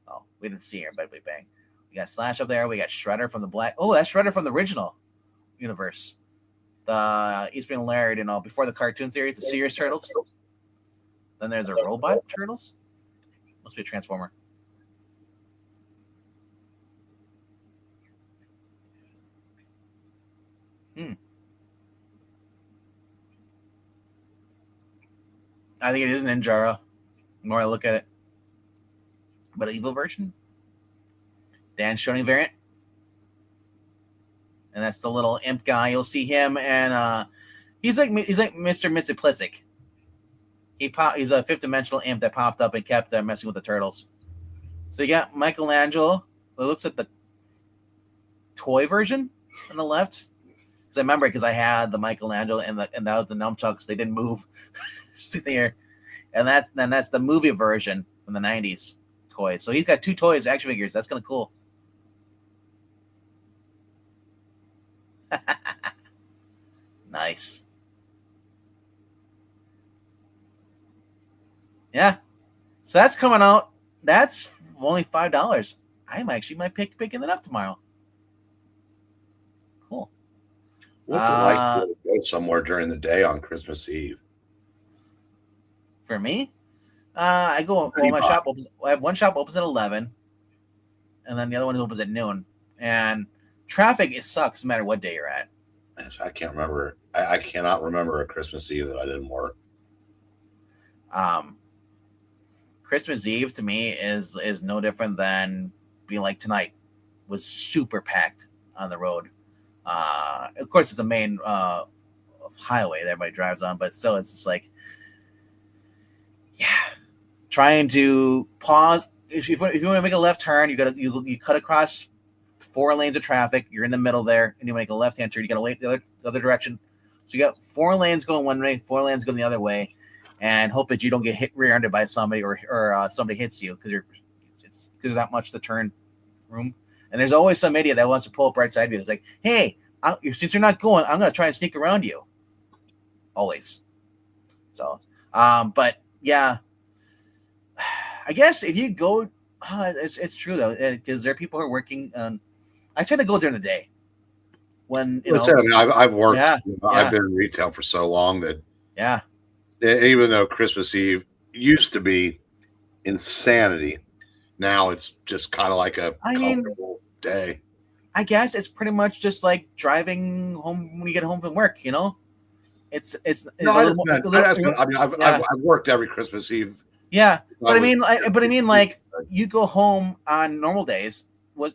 Oh, we didn't see her, but we banged. We got Slash up there. We got Shredder from the Black. Oh, that's Shredder from the original universe. The Eastman Laird and all before the cartoon series, the Serious Turtles. Then there's a Robot Turtles. Must be a Transformer. I think it is Ninjara. The more I look at it. But an evil version? Dan Schoening variant. And that's the little imp guy. You'll see him, and he's like Mr. Mitsiplisik. He's a fifth dimensional imp that popped up and kept messing with the turtles. So you got Michelangelo. It looks like the toy version on the left. Because I remember because I had the Michelangelo and that was the nunchucks. They didn't move. There. And that's the movie version from the 90s toys. So he's got 2 toys, action figures. That's kind of cool. Nice. Yeah. So that's coming out. That's only $5. I might picking it up tomorrow. Cool. What's it like to go somewhere during the day on Christmas Eve? For me? I go. Well, my shop opens. I have one shop opens at 11, and then the other one opens at noon. And traffic, it sucks no matter what day you're at. I can't remember. I cannot remember a Christmas Eve that I didn't work. Christmas Eve to me is no different than being like tonight. Was super packed on the road. Of course, it's a main highway that everybody drives on, but still, it's just like, yeah, trying to pause. If you want to make a left turn, you cut across 4 lanes of traffic. You're in the middle there, and you make a left-hand turn. You got to wait the other direction. So you got 4 lanes going one way, 4 lanes going the other way, and hope that you don't get rear-ended by somebody or somebody hits you because there's that much to turn room. And there's always some idiot that wants to pull up right side of you. It's like, hey, since you're not going, I'm going to try and sneak around you. Always. So, but yeah, I guess if you go, it's true though, because there are people who are working. I try to go during the day when I've worked. Yeah, I've been in retail for so long that even though Christmas Eve used to be insanity, now it's just kind of like a comfortable day. I guess it's pretty much just like driving home when you get home from work. It's I've worked every Christmas Eve. Yeah, but I mean, like you go home on normal days.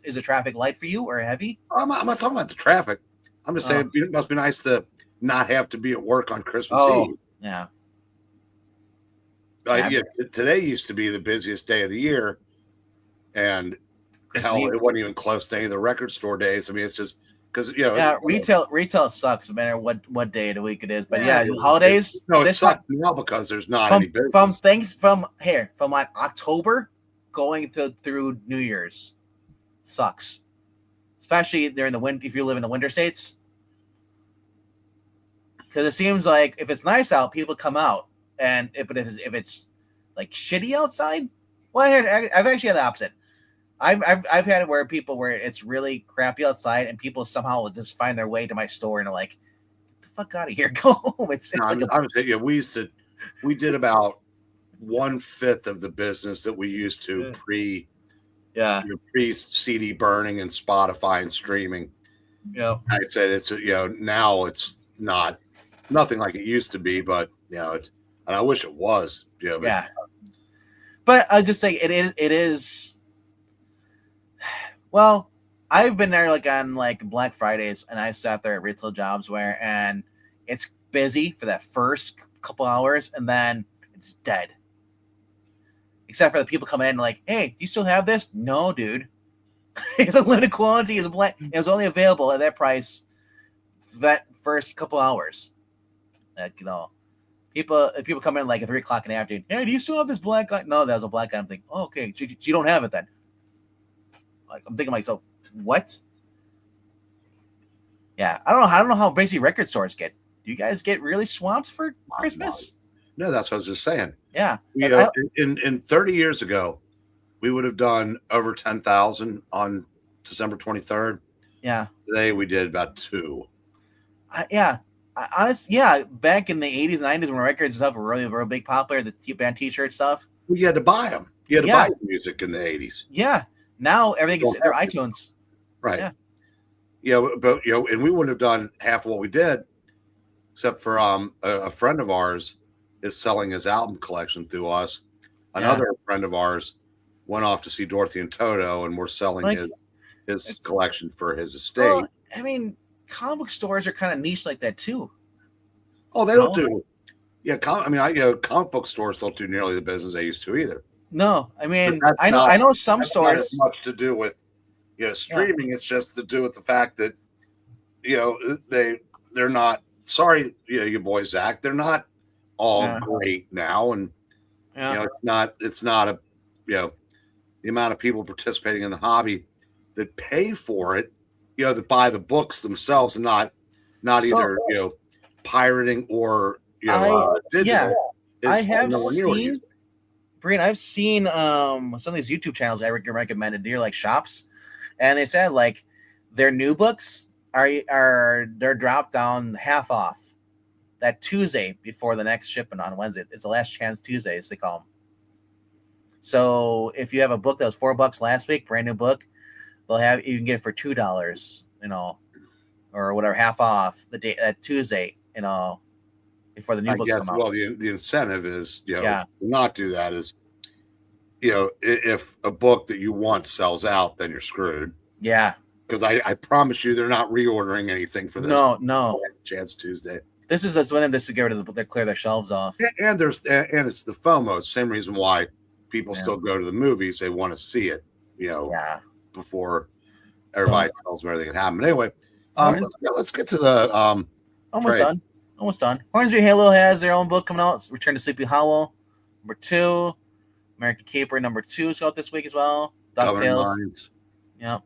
Is the traffic light for you or heavy? I'm not talking about the traffic. I'm just saying it must be nice to not have to be at work on Christmas Eve. Yeah. Today used to be the busiest day of the year, and hell, it wasn't even close to any of the record store days. I mean, it's just because retail sucks no matter what day of the week it is. But holidays. It sucks now because there's not any business. From like October going through New Year's sucks, especially during the winter if you live in the winter states. Because it seems like if it's nice out, people come out, and if it's like shitty outside, well, I've actually had the opposite. I've had it where it's really crappy outside, and people somehow will just find their way to my store and are like, "Get the fuck out of here, go home." We did about 1/5 of the business that we used to pre CD burning and Spotify and streaming. Yeah, I said it's now it's nothing like it used to be, but and I wish it was. But I just say it is. Well, I've been there like on like Black Fridays, and I sat there at retail jobs and it's busy for that first couple hours, and then it's dead. Except for the people coming in like, hey, do you still have this? No, dude. It's a limited quantity. It was only available at that price that first couple hours. Like, people come in like at 3 o'clock in the afternoon. Hey, do you still have this black guy? No, that was a black guy. I'm thinking, oh, okay, so you don't have it then. Like, I'm thinking to myself, what? Yeah, I don't know how busy record stores get. Do you guys get really swamped for Christmas? No, that's what I was just saying. Yeah. In 30 years ago, we would have done over 10,000 on December 23rd. Yeah. Today we did about 2. Honestly, back in the 80s and 90s when records and stuff were really, really big popular, the band t-shirt stuff. Well, you had to buy them. You had to buy music in the 80s. Yeah. Now everything is through iTunes. Right. Yeah. But and we wouldn't have done half of what we did, except for a friend of ours is selling his album collection through us. Another friend of ours went off to see Dorothy and Toto, and we're selling his collection for his estate. Well, I mean, comic book stores are kind of niche like that too. Oh, they don't do. Yeah, comic book stores don't do nearly the business they used to either. No, I mean, I know some stores. Not as much to do with streaming. Yeah. It's just to do with the fact that they're not. Sorry, you boys, Zach. They're not all great now, and it's not a the amount of people participating in the hobby that pay for it. That buy the books themselves and not either pirating or digital. I have seen. Breen, I've seen some of these YouTube channels I recommended near like shops, and they said like their new books they're dropped down half off that Tuesday before the next shipment on Wednesday. It's the last chance Tuesdays they call them. So if you have a book that was $4 last week, brand new book, you can get it for $2, or whatever, half off the day that Tuesday, before the new I books guess. come out. Well, the incentive is, Yeah. to not do that is, if a book that you want sells out, then you're screwed. Yeah. Because I promise you, they're not reordering anything for this. No. Chance Tuesday. This is just when they get rid of they clear their shelves off. And it's the FOMO. Same reason why people still go to the movies. They want to see it, before everybody tells them everything that happened. Anyway, let's get to the almost trade. done. Hornsby Halo has their own book coming out. Return to Sleepy Hollow, number 2. American Caper, number 2 is out this week as well. DuckTales. Yep.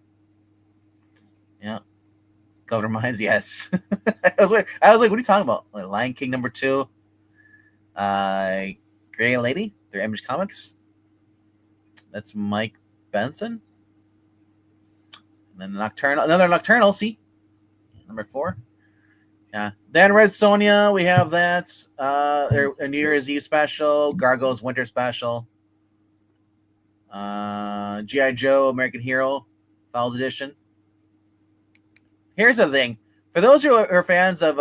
Governor Mines, yes. I was like, what are you talking about? Like Lion King number 2. Gray Lady, they're Image Comics. That's Mike Benson. And then another Nocturnal, see? Number 4. Yeah. Then Red Sonja, we have that. Their New Year's Eve special, Gargoyles Winter special. G.I. Joe, American Hero, Falls Edition. Here's the thing. For those who are fans of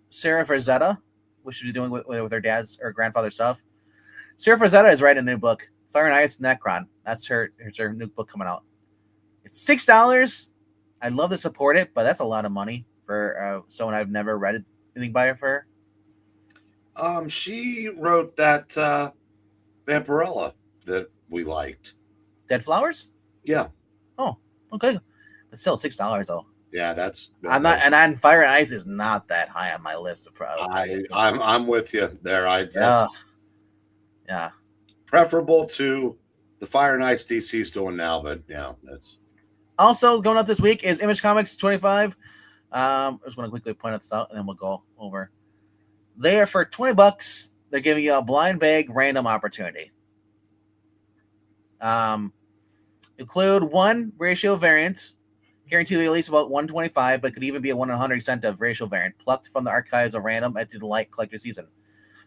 Sarah Frazetta, which she's doing with her dad's or grandfather's stuff, Sarah Frazetta is writing a new book, Fire and Ice Necron. That's her new book coming out. It's $6. I'd love to support it, but that's a lot of money for someone I've never read anything by her. She wrote that Vampirella that we liked. Dead Flowers? Yeah. Oh, okay. But still $6 though. Yeah, that's. I'm not, and Fire and Ice is not that high on my list of products. I'm with you there. Yeah. Preferable to the Fire and Ice DC's doing now, but that's. Also going out this week is Image Comics 25. I just want to quickly point out this out, and then we'll go over. They are for $20. They're giving you a blind bag random opportunity. Include 1 racial variant, guaranteed at least about 125, but could even be a 100 cent of racial variant plucked from the archives of random at the Light Collector season.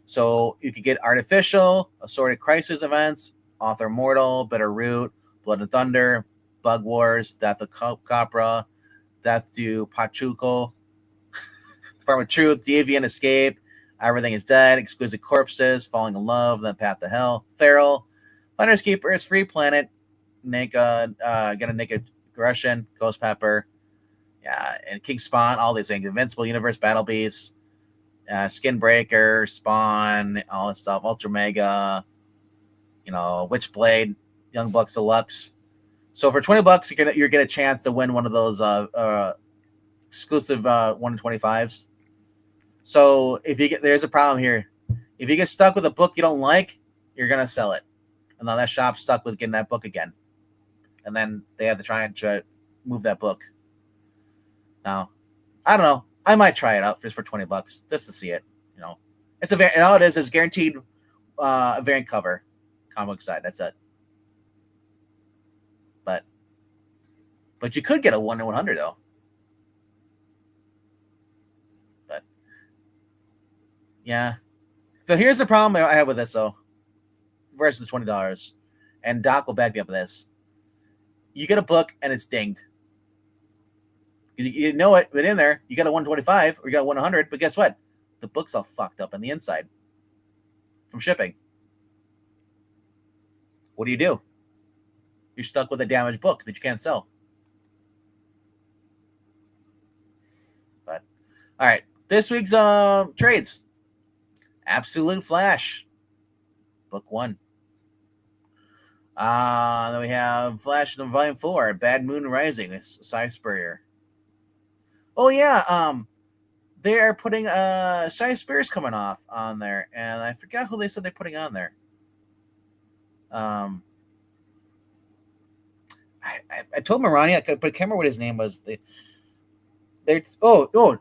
So you could get Artificial, Assorted Crisis events, Author Mortal, Bitter Root, Blood and Thunder, Bug Wars, Death of Capra, Death to Pachuco, Department of Truth, Deviant Escape, Everything is Dead, Exquisite Corpses, Falling in Love, Then Path to Hell, Feral, Finders Keepers, Free Planet, Get a Naked Aggression, Ghost Pepper, and King Spawn, all these things, Invincible Universe, Battle Beasts, Skinbreaker, Spawn, all this stuff, Ultra Mega, Witchblade, Young Bucks Deluxe. So for $20, you're get a chance to win one of those exclusive 125s. So there's a problem here. If you get stuck with a book you don't like, you're gonna sell it, and then that shop's stuck with getting that book again, and then they have to try and move that book. Now, I don't know. I might try it out just for $20 just to see it. It's and all it is guaranteed a variant cover, comic side. That's it. But you could get a 1 in 100 though. But yeah. So here's the problem I have with this though, versus the $20. And Doc will back me up with this. You get a book and it's dinged. You know it, but in there you got a 125 or you got a 100. But guess what? The book's all fucked up on the inside from shipping. What do? You're stuck with a damaged book that you can't sell. But all right, this week's trades. Absolute Flash, book 1. Then we have Flash in Volume 4, Bad Moon Rising, Cy Spurrier. Oh yeah, they are putting Cy Spurrier's coming off on there, and I forgot who they said they're putting on there. I told Marani, but I can't remember what his name was.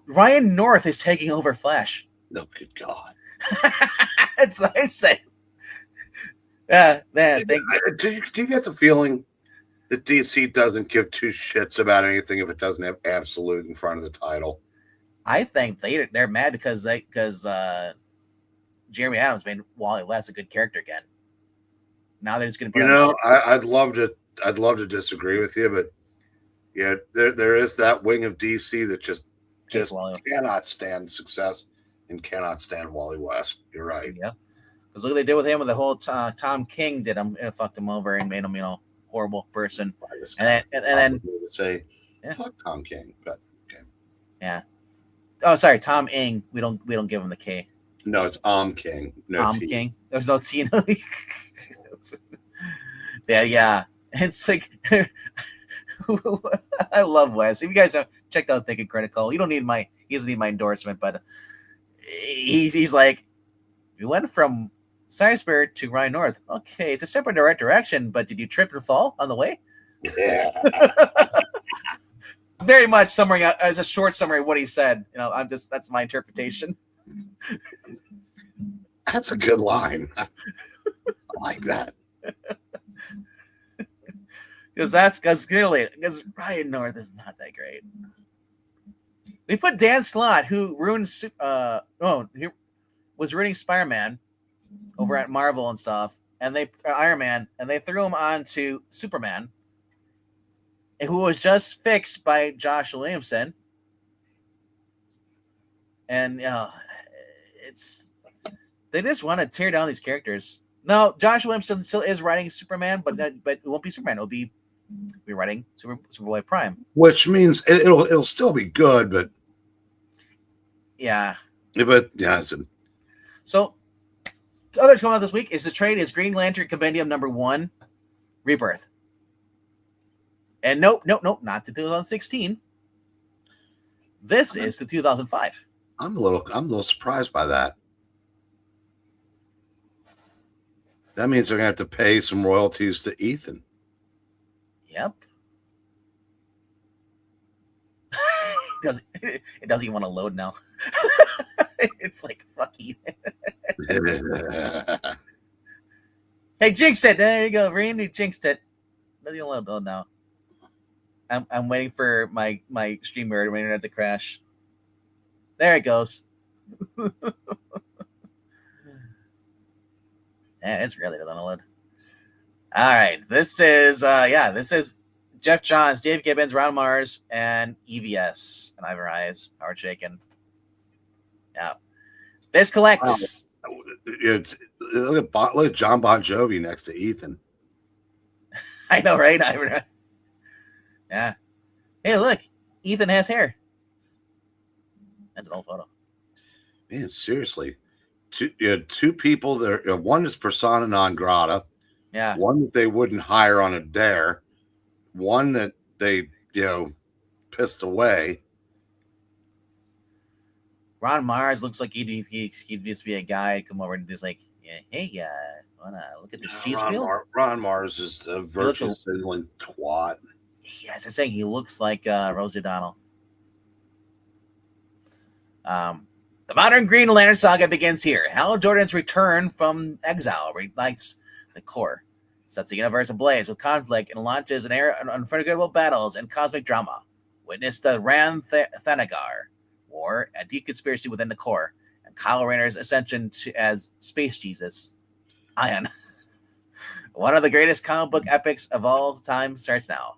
Ryan North is taking over Flash. No, good God. It's nice. Yeah, man. Do you get the feeling that DC doesn't give two shits about anything if it doesn't have absolute in front of the title? I think they're mad because Jeremy Adams made Wally West a good character again. Now they're just going to put. I'd love to disagree with you, but yeah, there is that wing of DC that just cannot stand success and cannot stand Wally West. You're right. Yeah, because look what they did with him with the whole Tom King did him, fucked him over and made him, horrible person. And then to say, fuck Tom King, but okay. Yeah. Oh, sorry, Tom Ing. We don't give him the K. No, it's King. No T. King. There's no T. Yeah. It's like I love Wes. If you guys have checked out Thinking Critical, he doesn't need my endorsement, but he's like, we went from Salisbury to Ryan North. Okay, it's a separate direction, but did you trip and fall on the way? Yeah. Very much summary as a short summary of what he said. That's my interpretation. That's a good line. I like that. Because Ryan North is not that great. They put Dan Slott, who ruined he was ruining Spider-Man over at Marvel and stuff, and Iron Man, and they threw him onto Superman, who was just fixed by Josh Williamson. And they just want to tear down these characters. No, Josh Williamson still is writing Superman, but it won't be Superman. It'll be writing Superboy Prime, which means it'll still be good, but yeah. So the other coming out this week is Green Lantern Compendium #1, Rebirth. And nope, not the 2016. This is the 2005. I'm a little surprised by that. That means they're gonna have to pay some royalties to Ethan. Yep. It doesn't even want to load now. It's like fuck Ethan. Hey, jinxed it. There you go, Randy. Jinxed it. Doesn't even want to load now. I'm waiting for my stream mirror to internet to crash. There it goes. Yeah, it's really doesn't load. All right, this is Jeff Johns, Dave Gibbons, Ron Mars, and EVS and Ivan Eyes, Howard Shaken. Yeah, this collects. Wow. Look at John Bon Jovi next to Ethan. I know, right? Yeah. Hey, look, Ethan has hair. That's an old photo. Man, seriously, two people there. One is persona non grata. Yeah. One that they wouldn't hire on a dare. One that they pissed away. Ron Mars looks like he'd just be a guy come over and just like, yeah, hey, wanna look at this cheese wheel? Ron Mars is a virtue signaling twat. Yes, I'm saying he looks like Rosie O'Donnell. The modern Green Lantern saga begins here. Hal Jordan's return from exile reignites the core, sets the universe ablaze with conflict, and launches an era of unforgettable battles and cosmic drama. Witness the Thanagar War, a deep conspiracy within the core, and Kyle Rayner's ascension as Space Jesus. Ion. One of the greatest comic book epics of all time starts now.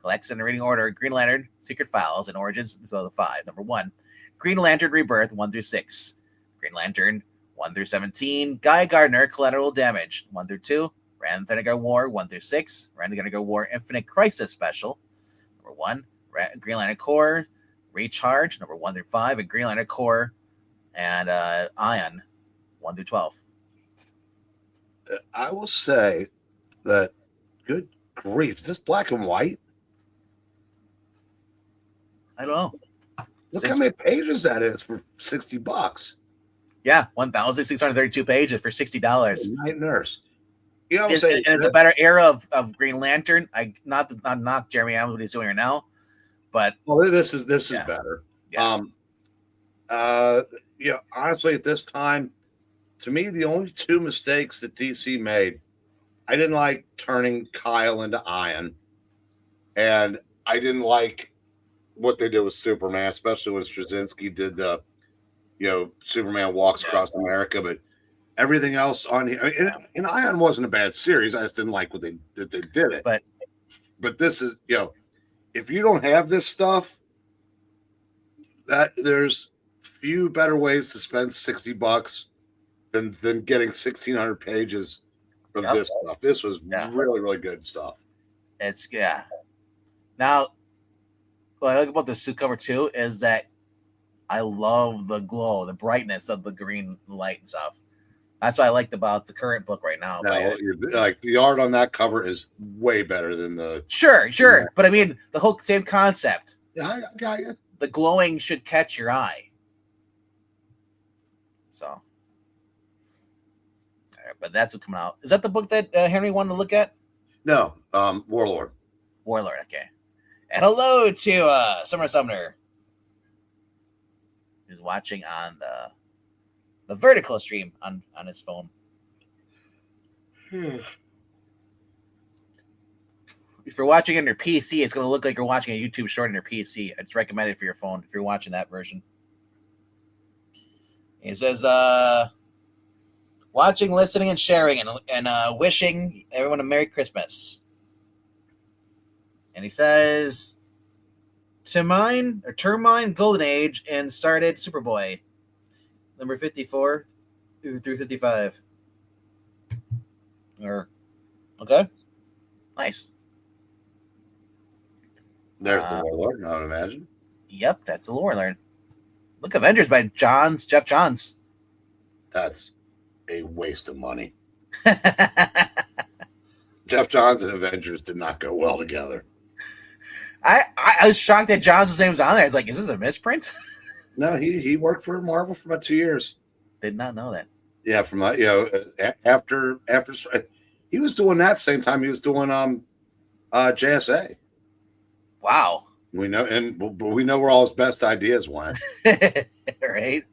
Collects in the reading order Green Lantern, Secret Files, and Origins 2005. #1. Green Lantern Rebirth 1-6. Green Lantern 1-17. Guy Gardner Collateral Damage 1-2. Rand Thanagar War 1-6. Rand Thanagar War Infinite Crisis Special. #1. Green Lantern Corps Recharge 1-5. And Green Lantern Corps and Ion 1-12. I will say that, good grief, is this black and white? I don't know. Look how many pages that is for $60. Yeah, 1,632 pages for $60. Night Nurse. And it's a better era of Green Lantern. Not Jeremy Adams what he's doing right now, but this is better. Yeah. Honestly, at this time, to me, the only two mistakes that DC made, I didn't like turning Kyle into Ion, and I didn't like what they did with Superman, especially when Straczynski did the, Superman walks across America. But everything else on here. And Ion wasn't a bad series. I just didn't like what they did it. But this is, if you don't have this stuff, that there's few better ways to spend $60 than getting 1,600 pages of this stuff. This was really, really good stuff. It's Now, what I like about the suit cover too is that I love the glow, the brightness of the green light and stuff. That's what I liked about the current book right now. Like the art on that cover is way better than the. Sure. But I mean, the whole same concept. Yeah, I got you. The glowing should catch your eye. So, but that's what's coming out. Is that the book that Henry wanted to look at? No, Warlord. Okay. And hello to Summer Sumner, who's watching on the vertical stream on his phone. If you're watching on your PC, it's going to look like you're watching a YouTube short on your PC. It's recommended for your phone if you're watching that version. He says, watching, listening, and sharing, and wishing everyone a Merry Christmas. And he says, Termine Golden Age and started Superboy, number 54 through 55. Okay, nice. There's the Warlord, I would imagine. Yep, that's the Warlord. Look, Avengers by Jeff Johns. That's a waste of money. Jeff Johns and Avengers did not go well together. I was shocked that Johns' name was on there. I was like, is this a misprint? No, he worked for Marvel for about 2 years. Did not know that. Yeah, from after he was doing that same time he was doing JSA. Wow. We know, but we know where all his best ideas went. Right.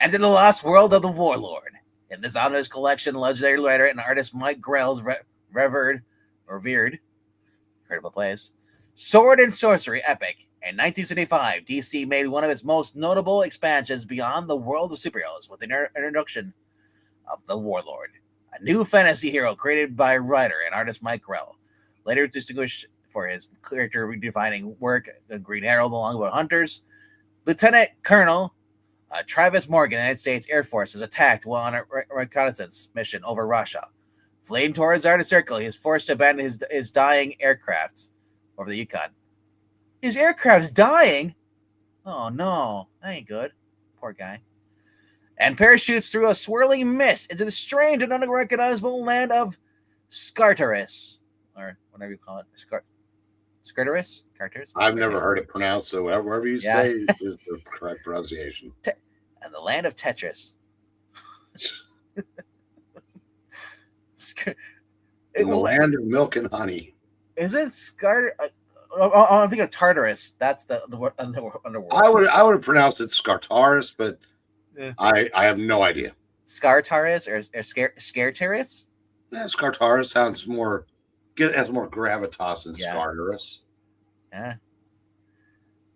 And in the Lost World of the Warlord, in this honors collection, legendary writer and artist Mike Grell's revered incredible plays, sword and sorcery epic. In 1975, DC made one of its most notable expansions beyond the world of superheroes with the introduction of the Warlord, a new fantasy hero created by writer and artist Mike Grell, later distinguished for his character redefining work in Green Arrow, The Longbow Hunters. Lieutenant Colonel Travis Morgan, United States Air Force, is attacked while on a reconnaissance mission over Russia. Fleeing towards Arctic Circle, he is forced to abandon his dying aircraft over the Yukon. His aircraft's dying? Oh no, that ain't good. Poor guy. And parachutes through a swirling mist into the strange and unrecognizable land of Scartaris, or whatever you call it. Scartaris? I've never heard it pronounced, so whatever you say is the correct pronunciation. And the land of Tetris. In the land of milk and honey. Is it Scar? I'm thinking of Tartarus. That's the underworld. I would have pronounced it Scartaris, but I have no idea. Scartaris or Scartaris? Yeah, Scartaris has more gravitas than Scartaris. Yeah.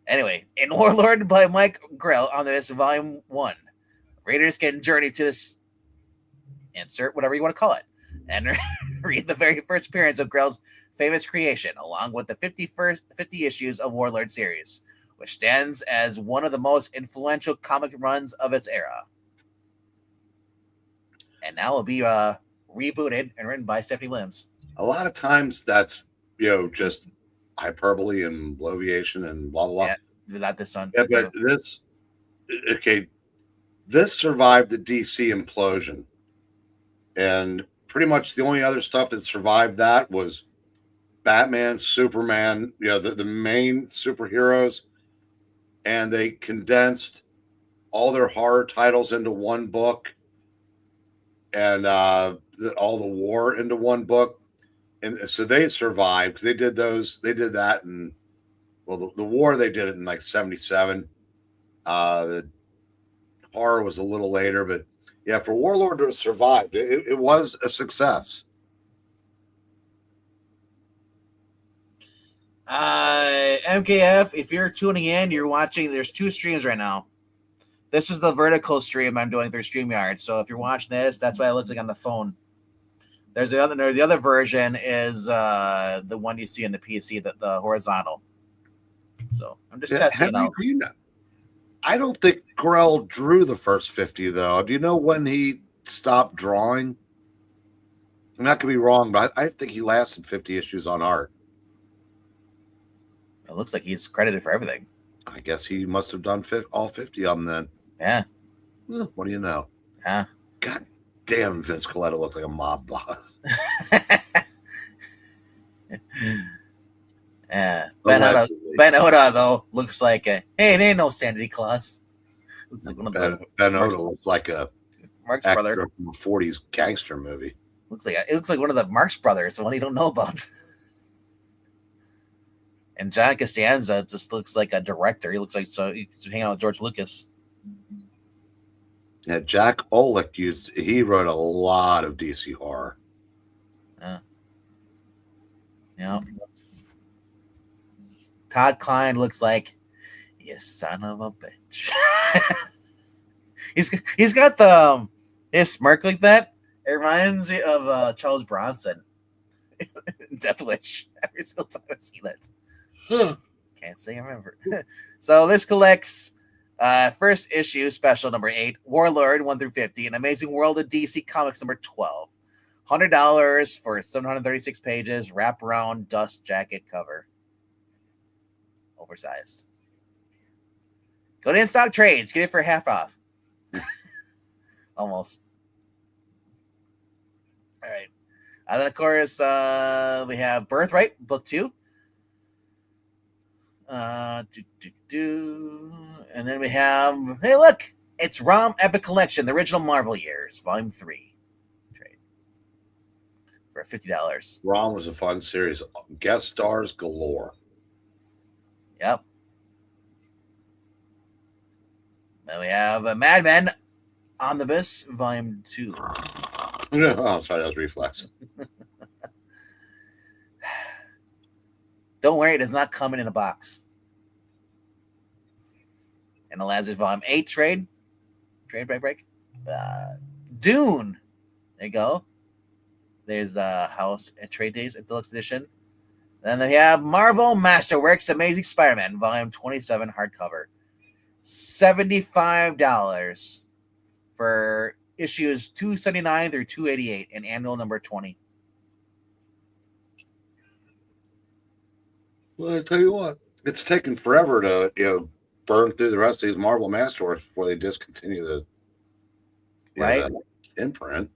Anyway, in Warlord by Mike Grell on this Volume 1, readers can journey to this, insert whatever you want to call it, and read the very first appearance of Grell's famous creation, along with the 50 issues of Warlord series, which stands as one of the most influential comic runs of its era. And now will be rebooted and written by Stephanie Williams. A lot of times that's just hyperbole and bloviation and blah blah blah. Yeah, not this one. Yeah, but this survived the DC implosion, and pretty much the only other stuff that survived that was Batman, Superman, the main superheroes, and they condensed all their horror titles into one book, and all the war into one book. And so they survived because they did that. And the war, they did it in like 77. The horror was a little later, but yeah, for Warlord to have survived, it was a success. MKF, if you're tuning in, you're watching, there's two streams right now. This is the vertical stream I'm doing through StreamYard. So if you're watching this, that's what it looks like on the phone. There's the other version is the one you see in the PC, the horizontal. So I'm just testing it out. I don't think Grell drew the first 50 though. Do you know when he stopped drawing? I'm not gonna be wrong, but I think he lasted 50 issues on art. It looks like he's credited for everything. I guess he must have done all 50 of them then. Yeah. Well, what do you know? Yeah. God damn, Vince Coletta looked like a mob boss. Yeah. Ben Oda, though, looks like hey, it ain't no Sanity Claus. Looks like one of Ben Oda looks like a Marx brother from a 40s gangster movie. It looks like one of the Marx brothers, the one you don't know about. And John Costanza just looks like a director. He looks like he's hanging out with George Lucas. Yeah, Jack Olick he wrote a lot of DC horror. Yeah. Todd Klein looks like you son of a bitch. he's got the his smirk like that. It reminds me of Charles Bronson in Death Wish. Every single time I see that. Can't say I remember. So this collects first issue special number 8, Warlord 1 through 50, an Amazing World of DC Comics number 12. $100 for 736 pages, wraparound dust jacket cover. Oversized. Go to in-stock trades. Get it for half off. Almost. All right. And then, of course, we have Birthright, book 2. And then we have, hey, look, it's ROM Epic Collection, the original Marvel years, volume 3. Trade for $50. ROM was a fun series. Guest stars galore. Yep. Then we have Mad Men Omnibus, volume 2. Oh, sorry, that was reflex. Don't worry, it is not coming in a box. And the Lazarus Volume 8 trade. Break. Dune. There you go. There's House and Trade Days at Deluxe Edition. Then they have Marvel Masterworks Amazing Spider-Man Volume 27 hardcover. $75 for issues 279 through 288 and annual number 20. Well, I tell you what, it's taken forever to burn through the rest of these Marvel Masterworks before they discontinue the imprint.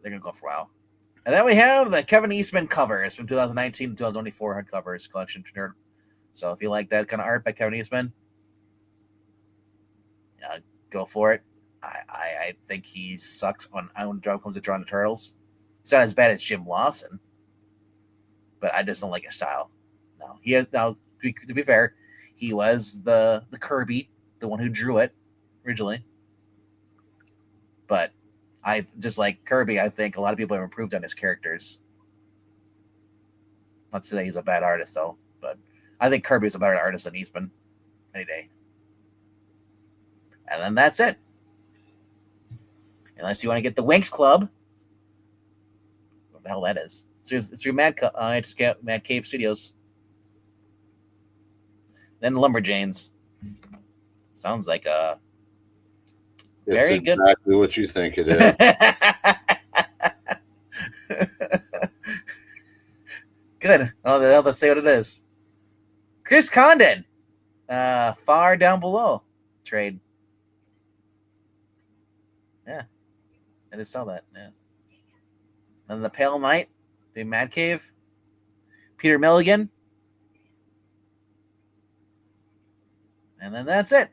They're gonna go for a while. And then we have the Kevin Eastman covers from 2019 to 2024 hardcovers collection. So if you like that kind of art by Kevin Eastman, go for it. I think he sucks when job comes to drawing the turtles. He's not as bad as Jim Lawson, but I just don't like his style. No, he has now. To be fair, he was the Kirby, the one who drew it originally. But I just like Kirby. I think a lot of people have improved on his characters. Not to say he's a bad artist, though, but I think Kirby's a better artist than Eastman any day. And then that's it. Unless you want to get the Winx Club. What the hell that is. It's through Mad Cave Studios. Then Lumberjanes. Sounds like a very good. Exactly what you think it is. Good. Let's say what it is. Chris Condon. Far down below. Trade. Yeah. I just saw that. Yeah. And the Pale Knight. The Mad Cave. Peter Milligan. And then that's it.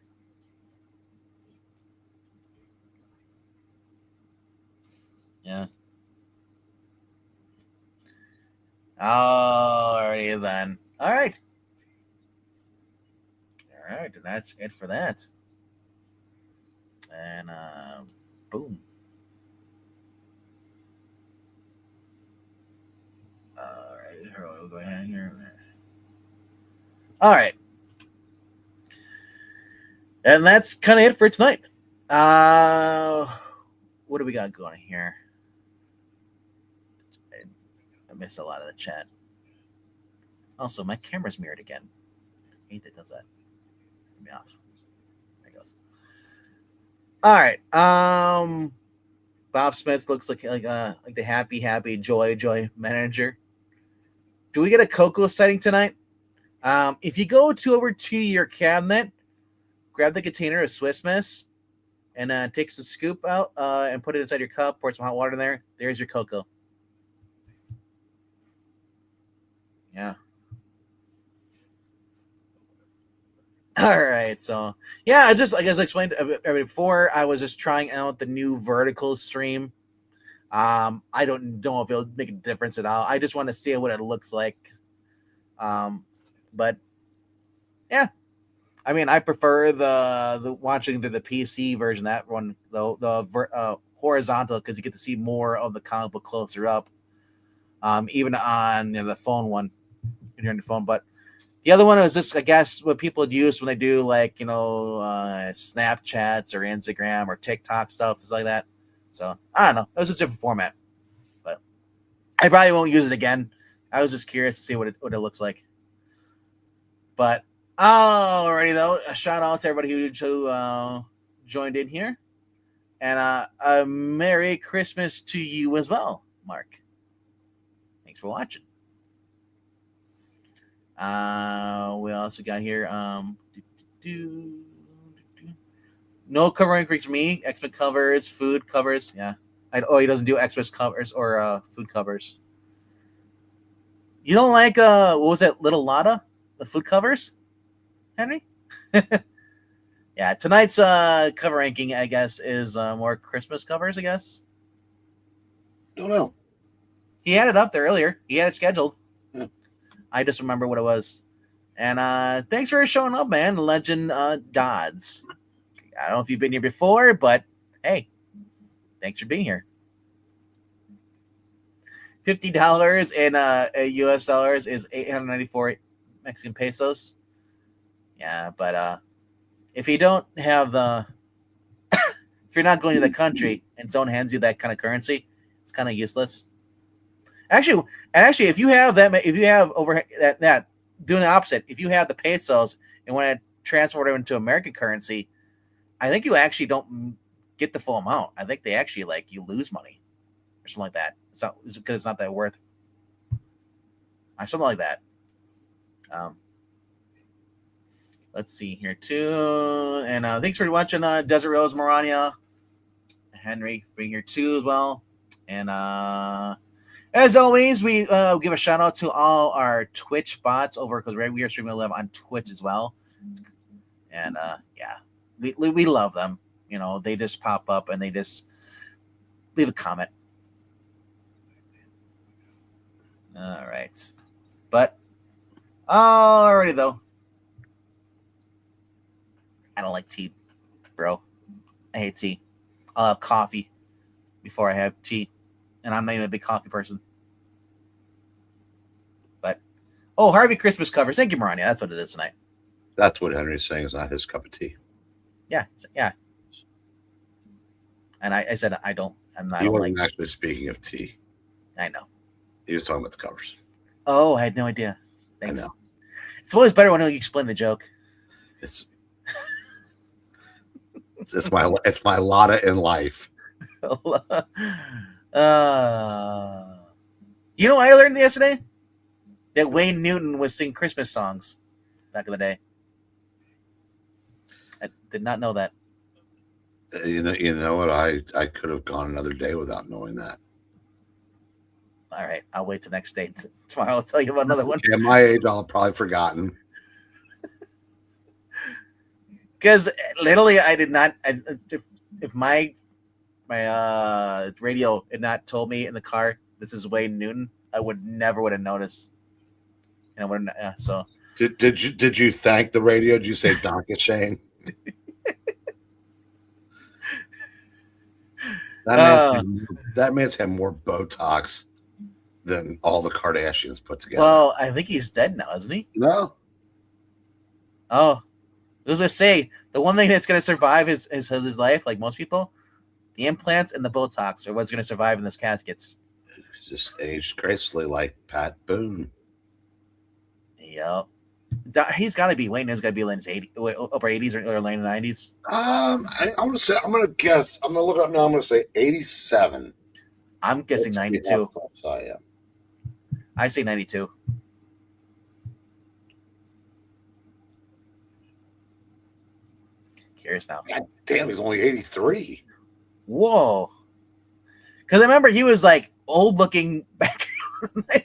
Yeah. Alrighty then. All right. All right, and that's it for that. And boom. All right, here we'll go ahead here. All right. And that's kind of it for tonight. What do we got going here? I missed a lot of the chat. Also, my camera's mirrored again. I hate that does that. Get me off. There it goes. All right. Bob Smith looks like the happy joy manager. Do we get a Coco sighting tonight? If you go over to your cabinet, grab the container of Swiss Miss, and take some scoop out and put it inside your cup. Pour some hot water in there. There's your Coco. Yeah. All right, so yeah, I explained before. I was just trying out the new vertical stream. I don't know if it'll make a difference at all. I just want to see what it looks like. But yeah, I mean, I prefer the watching the PC version. That one, the horizontal, because you get to see more of the comic book closer up. Even on the phone one, if you're on the phone, but. The other one was just, I guess, what people use when they do Snapchats or Instagram or TikTok stuff, like that. So I don't know. It was a different format, but I probably won't use it again. I was just curious to see what it looks like. But alrighty though, a shout out to everybody who joined in here, and a Merry Christmas to you as well, Mark. Thanks for watching. We also got here. No cover increase for me. X-Men covers, food covers. Yeah. He doesn't do X-Men covers or food covers. You don't like what was that, Little Lotta? The food covers, Henry? Yeah. Tonight's cover ranking, I guess, is more Christmas covers. I guess. Don't know. He had it up there earlier. He had it scheduled. Yeah. I just remember what it was. And thanks for showing up, man. Legend Dodds. I don't know if you've been here before, but hey, thanks for being here. $50 in US dollars is 894 Mexican pesos. Yeah, but if you don't have if you're not going to the country and someone hands you that kind of currency, it's kind of useless. Actually, if you have over that, doing the opposite, if you have the pesos and want to transfer it into American currency, I think you actually don't get the full amount. I think they actually you lose money or something like that. It's not because it's not that worth, or something like that. Let's see here too, and thanks for watching, Desert Rose, Marania, Henry being here too as well, and as always, we give a shout out to all our Twitch bots over, because we are streaming live on Twitch as well, and yeah, we love them. They just pop up and they just leave a comment. All right, but alrighty though. I don't like tea, bro. I hate tea. I'll have coffee before I have tea. And I'm not even a big coffee person. But, Harvey Christmas covers. Thank you, Marania. That's what it is tonight. That's what Henry's saying is not his cup of tea. Yeah. And I said I'm not. He wasn't actually speaking of tea. I know. He was talking about the covers. Oh, I had no idea. Thanks. I know. It's always better when you explain the joke. It's my lotta in life. You know what I learned yesterday? That Wayne Newton was singing Christmas songs back in the day. I did not know that. You know what? I could have gone another day without knowing that. All right, I'll wait till next day. Tomorrow I'll tell you about another one. At my age, I'll probably forgotten. Because literally, I did not. If my radio had not told me in the car this is Wayne Newton, I would have noticed. And I wouldn't. So did you thank the radio? Did you say Donkey Shane? That man's had more Botox than all the Kardashians put together. Well, I think he's dead now, isn't he? No. Oh, I was gonna say the one thing that's gonna survive his life, like most people, the implants and the Botox are what's gonna survive in this caskets. Just aged gracefully like Pat Boone. Yep. He's got to be. Wayne has got to be in his upper 80s or late 90s. I'm gonna say. I'm gonna guess. I'm gonna look it up now. I'm gonna say 87. I'm guessing 92. Yeah. I say 92. Curious now. God damn, he's only 83. Whoa. Because I remember he was like old looking back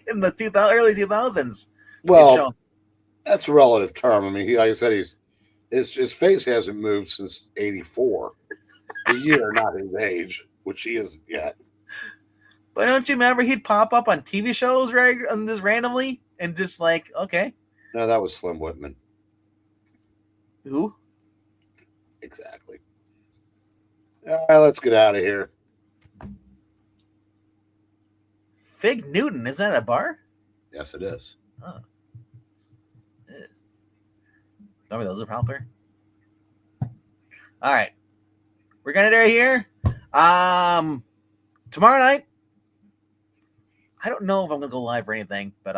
in the early 2000s. Well, that's a relative term. I mean, like I said, his face hasn't moved since 84. The year, not his age, which he isn't yet. But don't you remember he'd pop up on TV shows just randomly and just like, okay. No, that was Slim Whitman. Who? Exactly. All right, let's get out of here. Fig Newton, is that a bar? Yes, it is. Oh. Remember those are popular? All right. We're gonna do it here. Tomorrow night. I don't know if I'm gonna go live or anything, but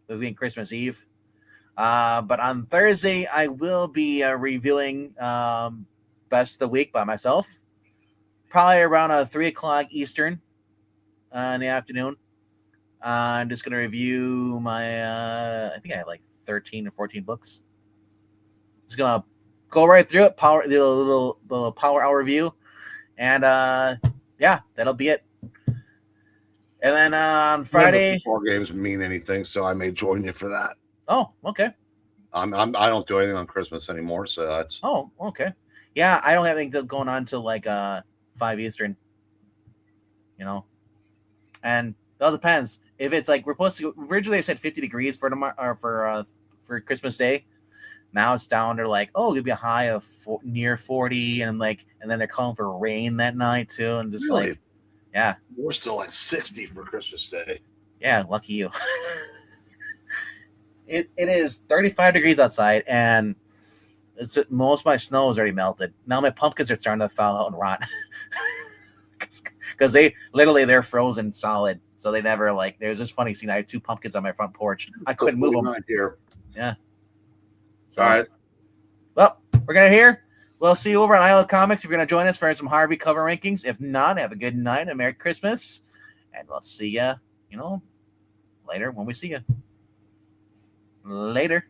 it'll be Christmas Eve. But on Thursday I will be reviewing Best of the Week by myself. Probably around 3:00 Eastern in the afternoon. I'm just gonna review my I think I have like 13 or 14 books. Just gonna go right through it, the little power hour review, and yeah, that'll be it. And then on Friday, football games mean anything, so I may join you for that. Oh, okay. I don't do anything on Christmas anymore, so that's. Oh, okay. Yeah, I don't have anything going on till like 5 Eastern. You know, and it all depends. If it's like we're supposed to go, originally I said 50 degrees for Christmas Day. Now it's down to like, oh, it'll be a high of near 40, and then they're calling for rain that night too, and just really? like, yeah, we're still at 60 for Christmas Day. Yeah, lucky you. It is 35 degrees outside, and most of my snow is already melted. Now my pumpkins are starting to thaw out and rot because they're frozen solid. So they never there's this funny scene. I had 2 pumpkins on my front porch. I couldn't move them. Here. Yeah. So, all right. Well, we're gonna hear. We'll see you over on Isle of Comics if you're gonna join us for some Harvey cover rankings. If not, have a good night and Merry Christmas, and we'll see you, later when we see you. Later.